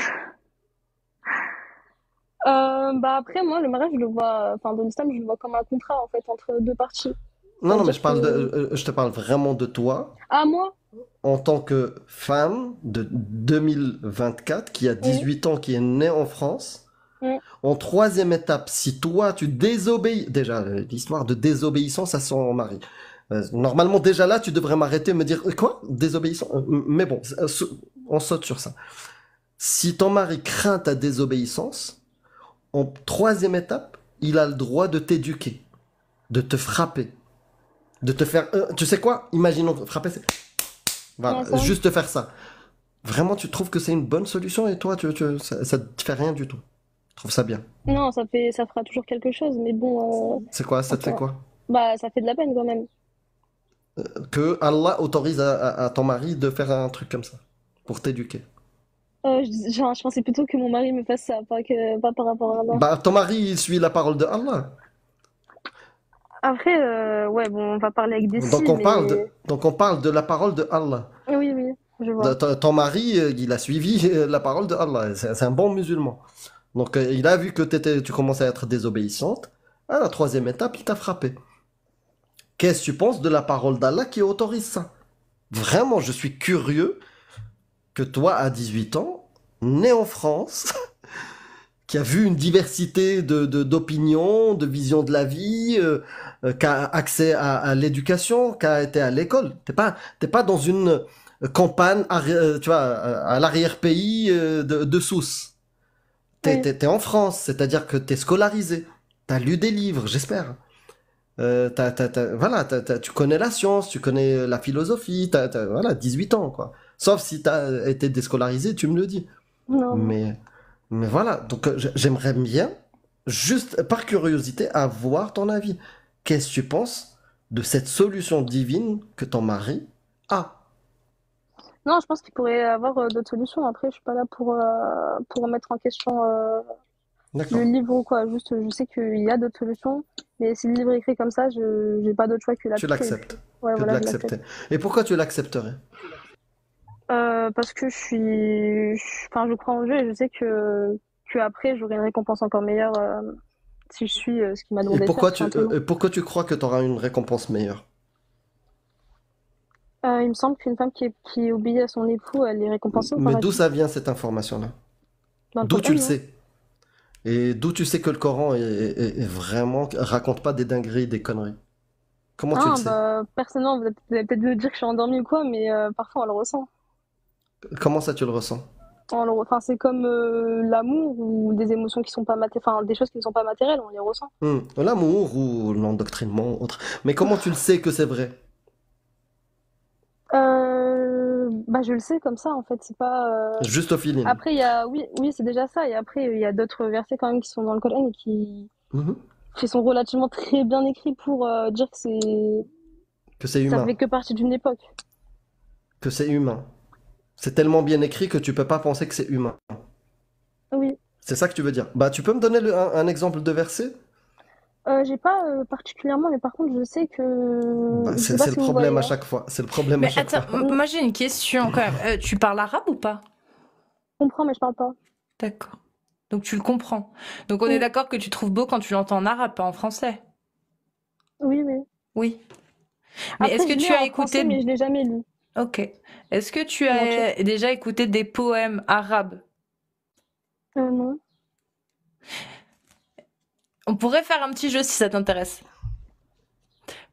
Bah après, moi, le mariage, je le vois, enfin, dans l'islam, je le vois comme un contrat, en fait, entre deux parties. Non, non, mais C'est-à-dire que, je te parle vraiment de toi ah, moi, en tant que femme de 2024 qui a mm, 18 ans, qui est née en France. mm, En troisième étape, si toi tu désobéis, déjà l'histoire de désobéissance à son mari. Normalement déjà là tu devrais m'arrêter et me dire quoi? Désobéissance? Mais bon, on saute sur ça. Si ton mari craint ta désobéissance, en troisième étape, il a le droit de t'éduquer, de te frapper, de te faire... tu sais quoi? Imaginons frapper, c'est... comment Voilà, ça? juste faire ça. Vraiment, tu trouves que c'est une bonne solution et toi, ça te fait rien du tout. Je trouve ça bien. Non, ça fera toujours quelque chose, mais bon, C'est quoi? Ça te fait enfin, quoi? bah, ça fait de la peine quand même. Que Allah autorise à ton mari de faire un truc comme ça pour t'éduquer. Genre, je pensais plutôt que mon mari me fasse ça, pas par rapport à Allah. Bah, ton mari, il suit la parole de Allah. Après, ouais, bon, on va parler avec des Donc si, on parle mais donc on parle de la parole de Allah. oui, oui, je vois. Ton mari, il a suivi la parole de Allah. C'est un bon musulman. Donc il a vu que tu commençais à être désobéissante. À la troisième étape, il t'a frappé. Qu'est-ce que tu penses de la parole d'Allah qui autorise ça? Vraiment, je suis curieux que toi, à 18 ans, né en France, qui a vu une diversité d'opinions, de visions de la vie, qui a accès à l'éducation, qui a été à l'école. T'es pas dans une campagne, tu vois, à l'arrière-pays de Sousse. Oui. T'es en France, c'est-à-dire que t'es scolarisé. T'as lu des livres, j'espère. Voilà, tu connais la science, tu connais la philosophie, voilà, 18 ans, quoi. Sauf si t'as été déscolarisé, tu me le dis. Non, non. Mais, mais voilà, donc j'aimerais bien, juste par curiosité, avoir ton avis. Qu'est-ce que tu penses de cette solution divine que ton mari a? Non, je pense qu'il pourrait y avoir d'autres solutions. Après, je suis pas là pour remettre en question le D'accord, livre ou quoi. Juste, je sais qu'il y a d'autres solutions, mais si le livre est écrit comme ça, je j'ai pas d'autre choix que tu l'appliquer. Et puis, l'acceptes, ouais, que de voilà, je l'accepte. l'accepter. Et pourquoi tu l'accepterais? Parce que enfin, je crois en Dieu et je sais que après, j'aurai une récompense encore meilleure si je suis ce qu'il m'a demandé de faire, tout simplement. Et pourquoi tu crois que tu auras une récompense meilleure? Il me semble qu'une femme qui obéit à son époux, elle est récompensée au Mais d'où paradis. ça vient cette information-là? Dans le D'où tu Coran, le non? sais? Et d'où tu sais que le Coran est vraiment raconte pas des dingueries, des conneries? Comment tu le Ah, sais? bah, personnellement, vous allez peut-être me dire que je suis endormie ou quoi, mais parfois on le ressent. Comment ça tu le ressens? Enfin, c'est comme l'amour ou des émotions qui sont pas enfin, des choses qui ne sont pas matérielles, on les ressent. L'amour ou l'endoctrinement ou autre. Mais comment tu le sais que c'est vrai? Bah, je le sais comme ça, en fait, c'est pas. Juste au feeling. Après, oui, oui, c'est déjà ça. Et après, il y a d'autres versets quand même qui sont dans le Coran et Mhm. qui sont relativement très bien écrits pour dire que Que c'est ça humain. fait que partie d'une époque. Que c'est humain. C'est tellement bien écrit que tu peux pas penser que c'est humain. Oui. C'est ça que tu veux dire. Bah, tu peux me donner un exemple de verset? J'ai pas particulièrement, mais par contre, je sais que. Bah, Je sais pas c'est le si vous voyez, problème à hein. chaque fois. C'est le problème à Mais chaque attends, fois. moi j'ai une question quand même. Tu parles arabe ou pas? Je comprends, mais je parle pas. D'accord. Donc tu le comprends. Donc on est Oui, d'accord que tu trouves beau quand tu l'entends en arabe, pas en français. oui, oui. Oui. Mais est-ce Après, que je l'ai tu as en français, mais écouté... je l'ai jamais lu Ok. Est-ce que tu en entier. as déjà écouté des poèmes arabes? Non. On pourrait faire un petit jeu si ça t'intéresse.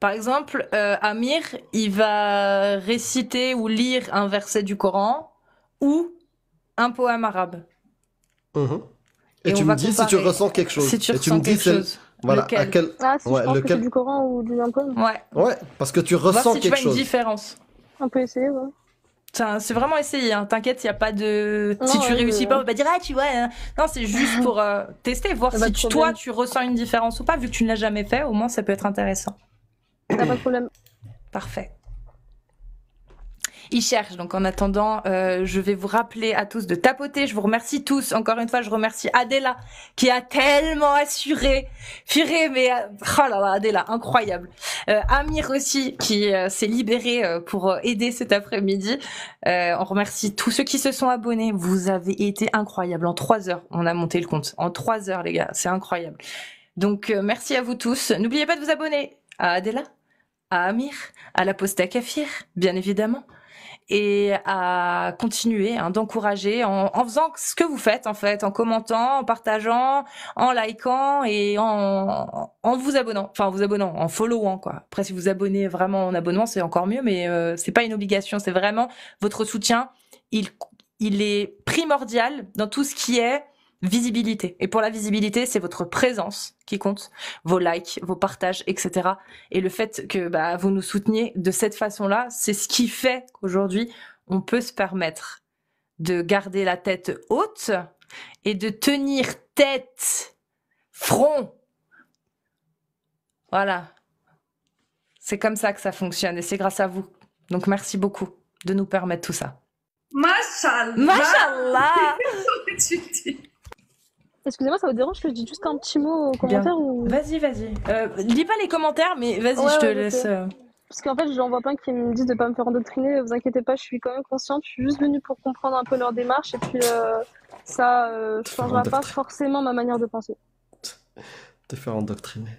Par exemple, Amir, il va réciter ou lire un verset du Coran ou un poème arabe. Mhm. Et Et on tu me va dis si tu comparer. ressens quelque Si chose. tu Et tu me ressens dis quelque chose. voilà, à Lequel? quel, Ah, si, je ouais, pense que c'est lequel, du Coran ou du un poème. Ouais. ouais, parce que tu Voir ressens si tu vois quelque une chose. différence. On peut essayer, ouais. C'est vraiment essayer, hein. T'inquiète, il n'y a pas de... Si Non, tu ouais, réussis pas, on va pas dire, ah, tu vois... Non, c'est juste pour tester, voir T'as pas si de toi, problème. tu ressens une différence ou pas. Vu que tu ne l'as jamais fait, au moins, ça peut être intéressant. T'as pas de problème. Parfait. Il cherche. Donc en attendant, je vais vous rappeler à tous de tapoter. Je vous remercie tous. Encore une fois, je remercie Adela qui a tellement assuré. Firé, mais oh là là, Adela, incroyable. Amir aussi qui s'est libéré pour aider cet après-midi. On remercie tous ceux qui se sont abonnés. Vous avez été incroyables. En 3 heures, on a monté le compte. En 3 heures, les gars, c'est incroyable. Donc merci à vous tous. N'oubliez pas de vous abonner à Adela, à Amir, à la Posta Kafir, bien évidemment, et à continuer d'encourager en faisant ce que vous faites en fait, en commentant, en partageant, en likant et en vous abonnant, enfin en vous abonnant, en followant quoi. Après si vous abonnez vraiment en abonnement c'est encore mieux, mais c'est pas une obligation, c'est vraiment votre soutien. Il est primordial dans tout ce qui est visibilité. Et pour la visibilité, c'est votre présence qui compte, vos likes, vos partages, etc. Et le fait que vous nous souteniez de cette façon-là, c'est ce qui fait qu'aujourd'hui, on peut se permettre de garder la tête haute et de tenir tête, front. Voilà. C'est comme ça que ça fonctionne et c'est grâce à vous. Donc merci beaucoup de nous permettre tout ça. Mashallah. Mashallah. Tu dis. Excusez-moi, ça vous dérange que je dise juste un petit mot au commentaire ou... Vas-y. Lis pas les commentaires, mais vas-y, Ouais, je te ouais, laisse. Parce qu'en fait, j'en vois plein qui me disent de pas me faire endoctriner. Vous inquiétez pas, je suis quand même consciente. Je suis juste venue pour comprendre un peu leur démarche et puis ça changera pas forcément ma manière de penser. Te faire endoctriner.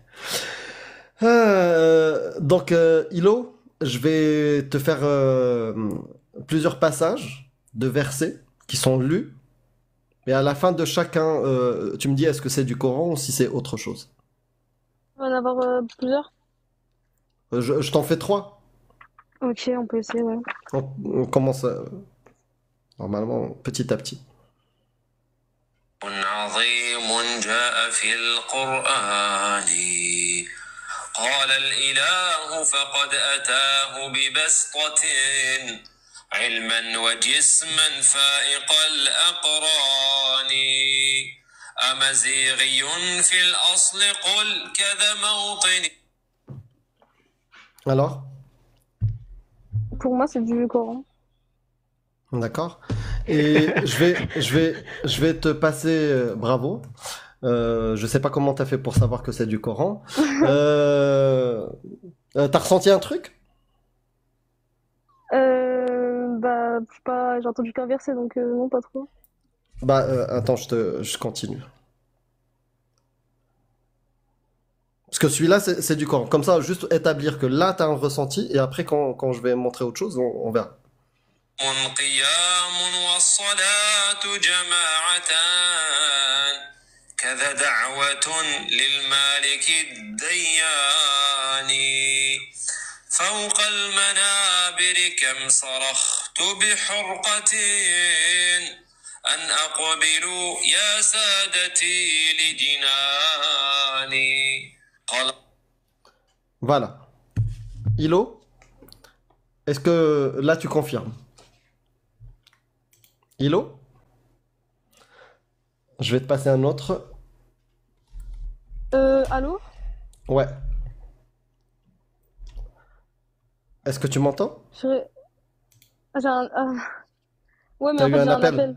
Donc, Ilo, je vais te faire plusieurs passages de versets qui sont lus. Et à la fin de chacun, tu me dis est-ce que c'est du Coran ou si c'est autre chose. On va en avoir plusieurs. Je t'en fais 3. Ok, on peut essayer, ouais. On commence normalement petit à petit. عظيم جاء في القرآن قال الإله فقد أتاه ببسطة علما وجسما فائق الأقران أمزيغي في الأصل قل كذا موطن. Alors? Pour moi, c'est du Coran. D'accord. Et je vais te passer bravo. Je sais pas comment t'as fait pour savoir que c'est du Coran. T'as ressenti un truc? Je sais pas, j'ai entendu qu'un verset, donc non, pas trop. Attends, je continue. Parce que celui-là, c'est du Coran. Comme ça, juste établir que là, t'as un ressenti, et après, quand je vais montrer autre chose, on verra. قيام والصلاة جماعتان كذا دعوة للمالك الديان فوق المنابر كم صرخت بحرقة أن أقبلوا يا سادتي لجناني قال Voilà. Ilo, est-ce que là tu confirmes? Ilo? Je vais te passer un autre. Allô? Ouais. Est-ce que tu m'entends? Ah, ouais, mais T'as en eu fait, un j'ai un appel? appel.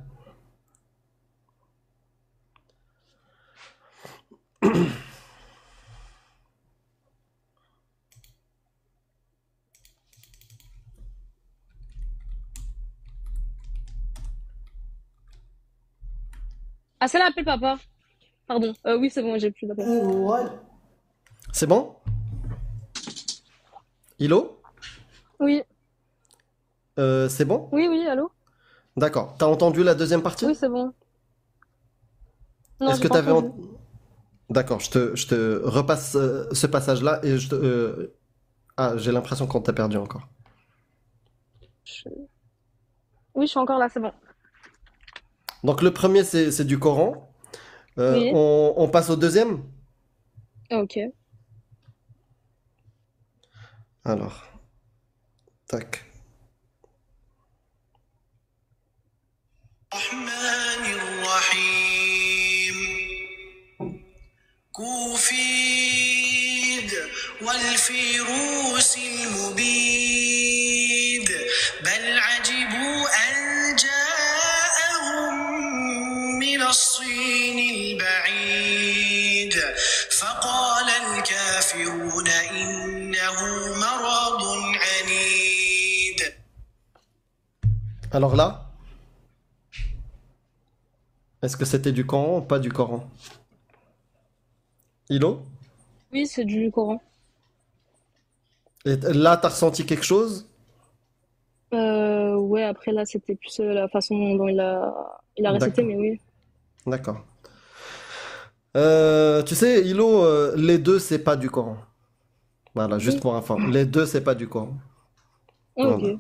Ah, c'est l'appel, papa. Pardon. Oui, c'est bon, j'ai plus d'appel. C'est bon? Ilo? Oui, C'est bon? oui, allô? D'accord. T'as entendu la deuxième partie? Oui, c'est bon. Non, Est-ce j'ai que pas t'avais entendu. D'accord, je te repasse ce passage-là et Ah, j'ai l'impression qu'on t'a perdu encore. Je- Oui, je suis encore là, c'est bon. Donc le premier, c'est du Coran. Oui, On passe au deuxième? ok. Alors, tac. الرحمن الرحيم كوفيد والفيروس المبيد بل عجبوا أن جاءهم من الصين البعيد فقال الكافرون إنه مرض عنيد. Alors là, est-ce que c'était du Coran ou pas du Coran? Ilo? Oui, c'est du Coran. Et là, t'as ressenti quelque chose? Ouais, après là, c'était plus la façon dont il a récité, D'accord, mais oui. d'accord. Tu sais, Ilo, les deux, c'est pas du Coran. Voilà, juste Oui, pour info. Les deux, c'est pas du Coran. ok. Voilà.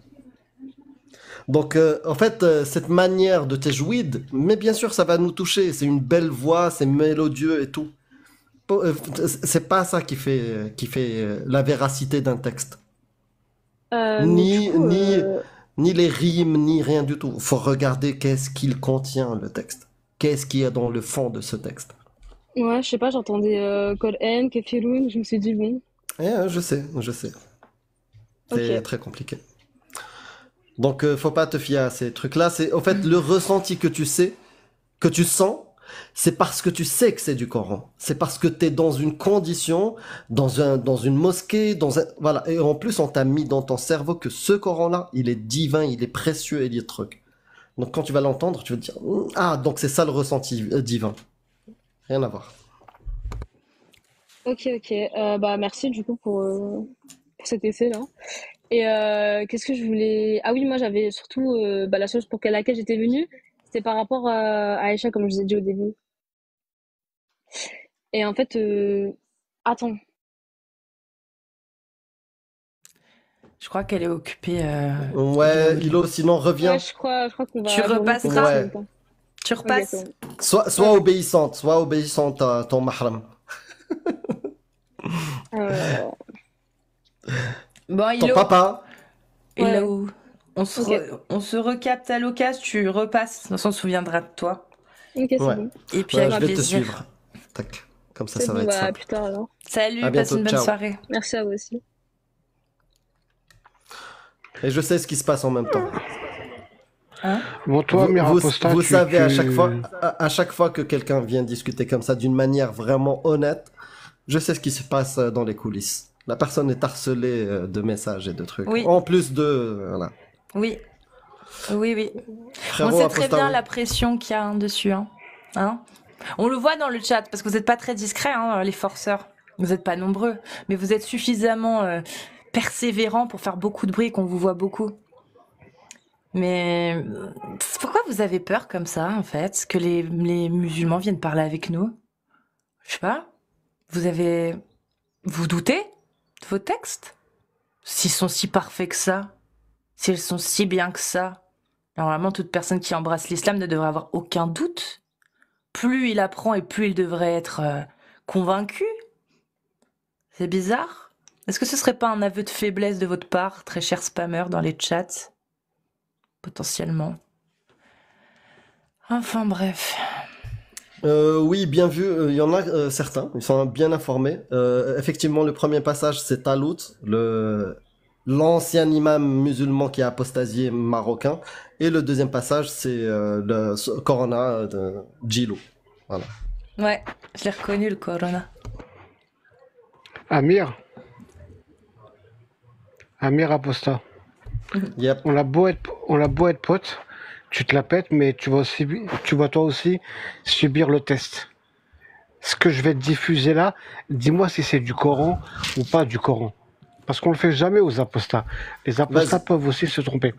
Donc, en fait, cette manière de tajwid, mais bien sûr, ça va nous toucher. C'est une belle voix, c'est mélodieux et tout. C'est pas ça qui fait la véracité d'un texte. Mais du Ni, coup, ni, ni les rimes, ni rien du tout. Faut regarder qu'est-ce qu'il contient, le texte. Qu'est-ce qu'il y a dans le fond de ce texte. ouais, je sais pas, j'entendais Coran, Kefirun, je me suis dit bon, Je sais, je sais. C'est ok. très compliqué. Donc, faut pas te fier à ces trucs-là. C'est, en fait, le ressenti que tu sais, que tu sens, c'est parce que tu sais que c'est du Coran. C'est parce que tu es dans une condition, dans une mosquée, voilà. Et en plus, on t'a mis dans ton cerveau que ce Coran-là, il est divin, il est précieux et il est truc. Donc, quand tu vas l'entendre, tu vas te dire, ah, donc c'est ça le ressenti divin. Rien à voir. Ok. Bah merci du coup pour cet essai-là. Et qu'est-ce que je voulais... Ah oui, moi j'avais surtout bah, la chose pour laquelle j'étais venue, c'était par rapport à Aïcha, comme je vous ai dit au début. Et en fait, attends, Je crois qu'elle est occupée. Ouais, Guillaume. Ilo, sinon ouais, reviens. je crois qu'on Tu va revenir pour repasseras, passer Ouais. le temps. tu Ok, repasses. c'est bon. Sois Ouais. obéissante à ton mahram. Euh, Bon, Ton Ilo, papa. ouais, Hello. ok. On se recapte à l'occasion, tu repasses. De toute façon, on se souviendra de toi. Ok, c'est Ouais. bon. Et puis Ouais, avec je vais te plaisir. suivre. Tac. Comme ça, C'est ça va bon, être bah à simple. plus tard alors. À Salut, passe bientôt. une bonne Ciao. soirée. Merci à vous aussi. Et je sais ce qui se passe en même temps. Hein? Bon, toi, Miraposta, Vous savez à tu... chaque fois que quelqu'un vient discuter comme ça d'une manière vraiment honnête, je sais ce qui se passe dans les coulisses. La personne est harcelée de messages et de trucs. Oui, En plus de... Voilà. oui, oui. On Frérot, sait très Aposta, bien la pression qu'il y a dessus. Hein? On le voit dans le chat, parce que vous n'êtes pas très discrets, hein, les forceurs. Vous n'êtes pas nombreux, mais vous êtes suffisamment persévérants pour faire beaucoup de bruit et qu'on vous voit beaucoup. Mais pourquoi vous avez peur comme ça, en fait, que les musulmans viennent parler avec nous? Je sais pas. Vous doutez de vos textes? S'ils sont si parfaits que ça, s'ils sont si bien que ça, normalement toute personne qui embrasse l'islam ne devrait avoir aucun doute. Plus il apprend et plus il devrait être convaincu. C'est bizarre. Est-ce que ce serait pas un aveu de faiblesse de votre part, très cher spammer dans les chats? Potentiellement. Enfin bref. Oui, bien vu. Il y en a certains, ils sont bien informés. Effectivement, le premier passage, c'est Talut, l'ancien imam musulman qui a apostasié marocain. Et le deuxième passage, c'est le Corona de Djilou. Voilà. Ouais, je l'ai reconnu, le Corona. Amir Aposta. Yep. On a beau être pote, tu te la pètes, mais tu vas toi aussi subir le test. Ce que je vais te diffuser là, dis-moi si c'est du Coran ou pas du Coran. Parce qu'on le fait jamais aux apostats. Les apostats peuvent aussi se tromper.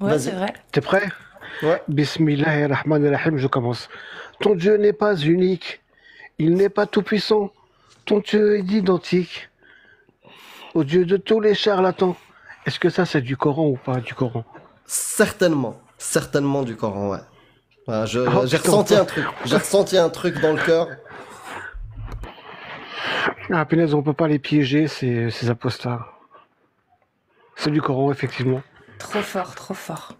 Ouais, c'est vrai. T'es prêt? Ouais. Bismillahirrahmanirrahim, je commence. Ton Dieu n'est pas unique. Il n'est pas tout puissant. Ton Dieu est identique au Dieu de tous les charlatans. Est-ce que ça c'est du Coran ou pas du Coran? Certainement du Coran, ouais. Voilà, j'ai ressenti un truc. J'ai ressenti un truc dans le cœur. Ah punaise, on peut pas les piéger, ces apostats. C'est du Coran, effectivement. Trop fort, trop fort.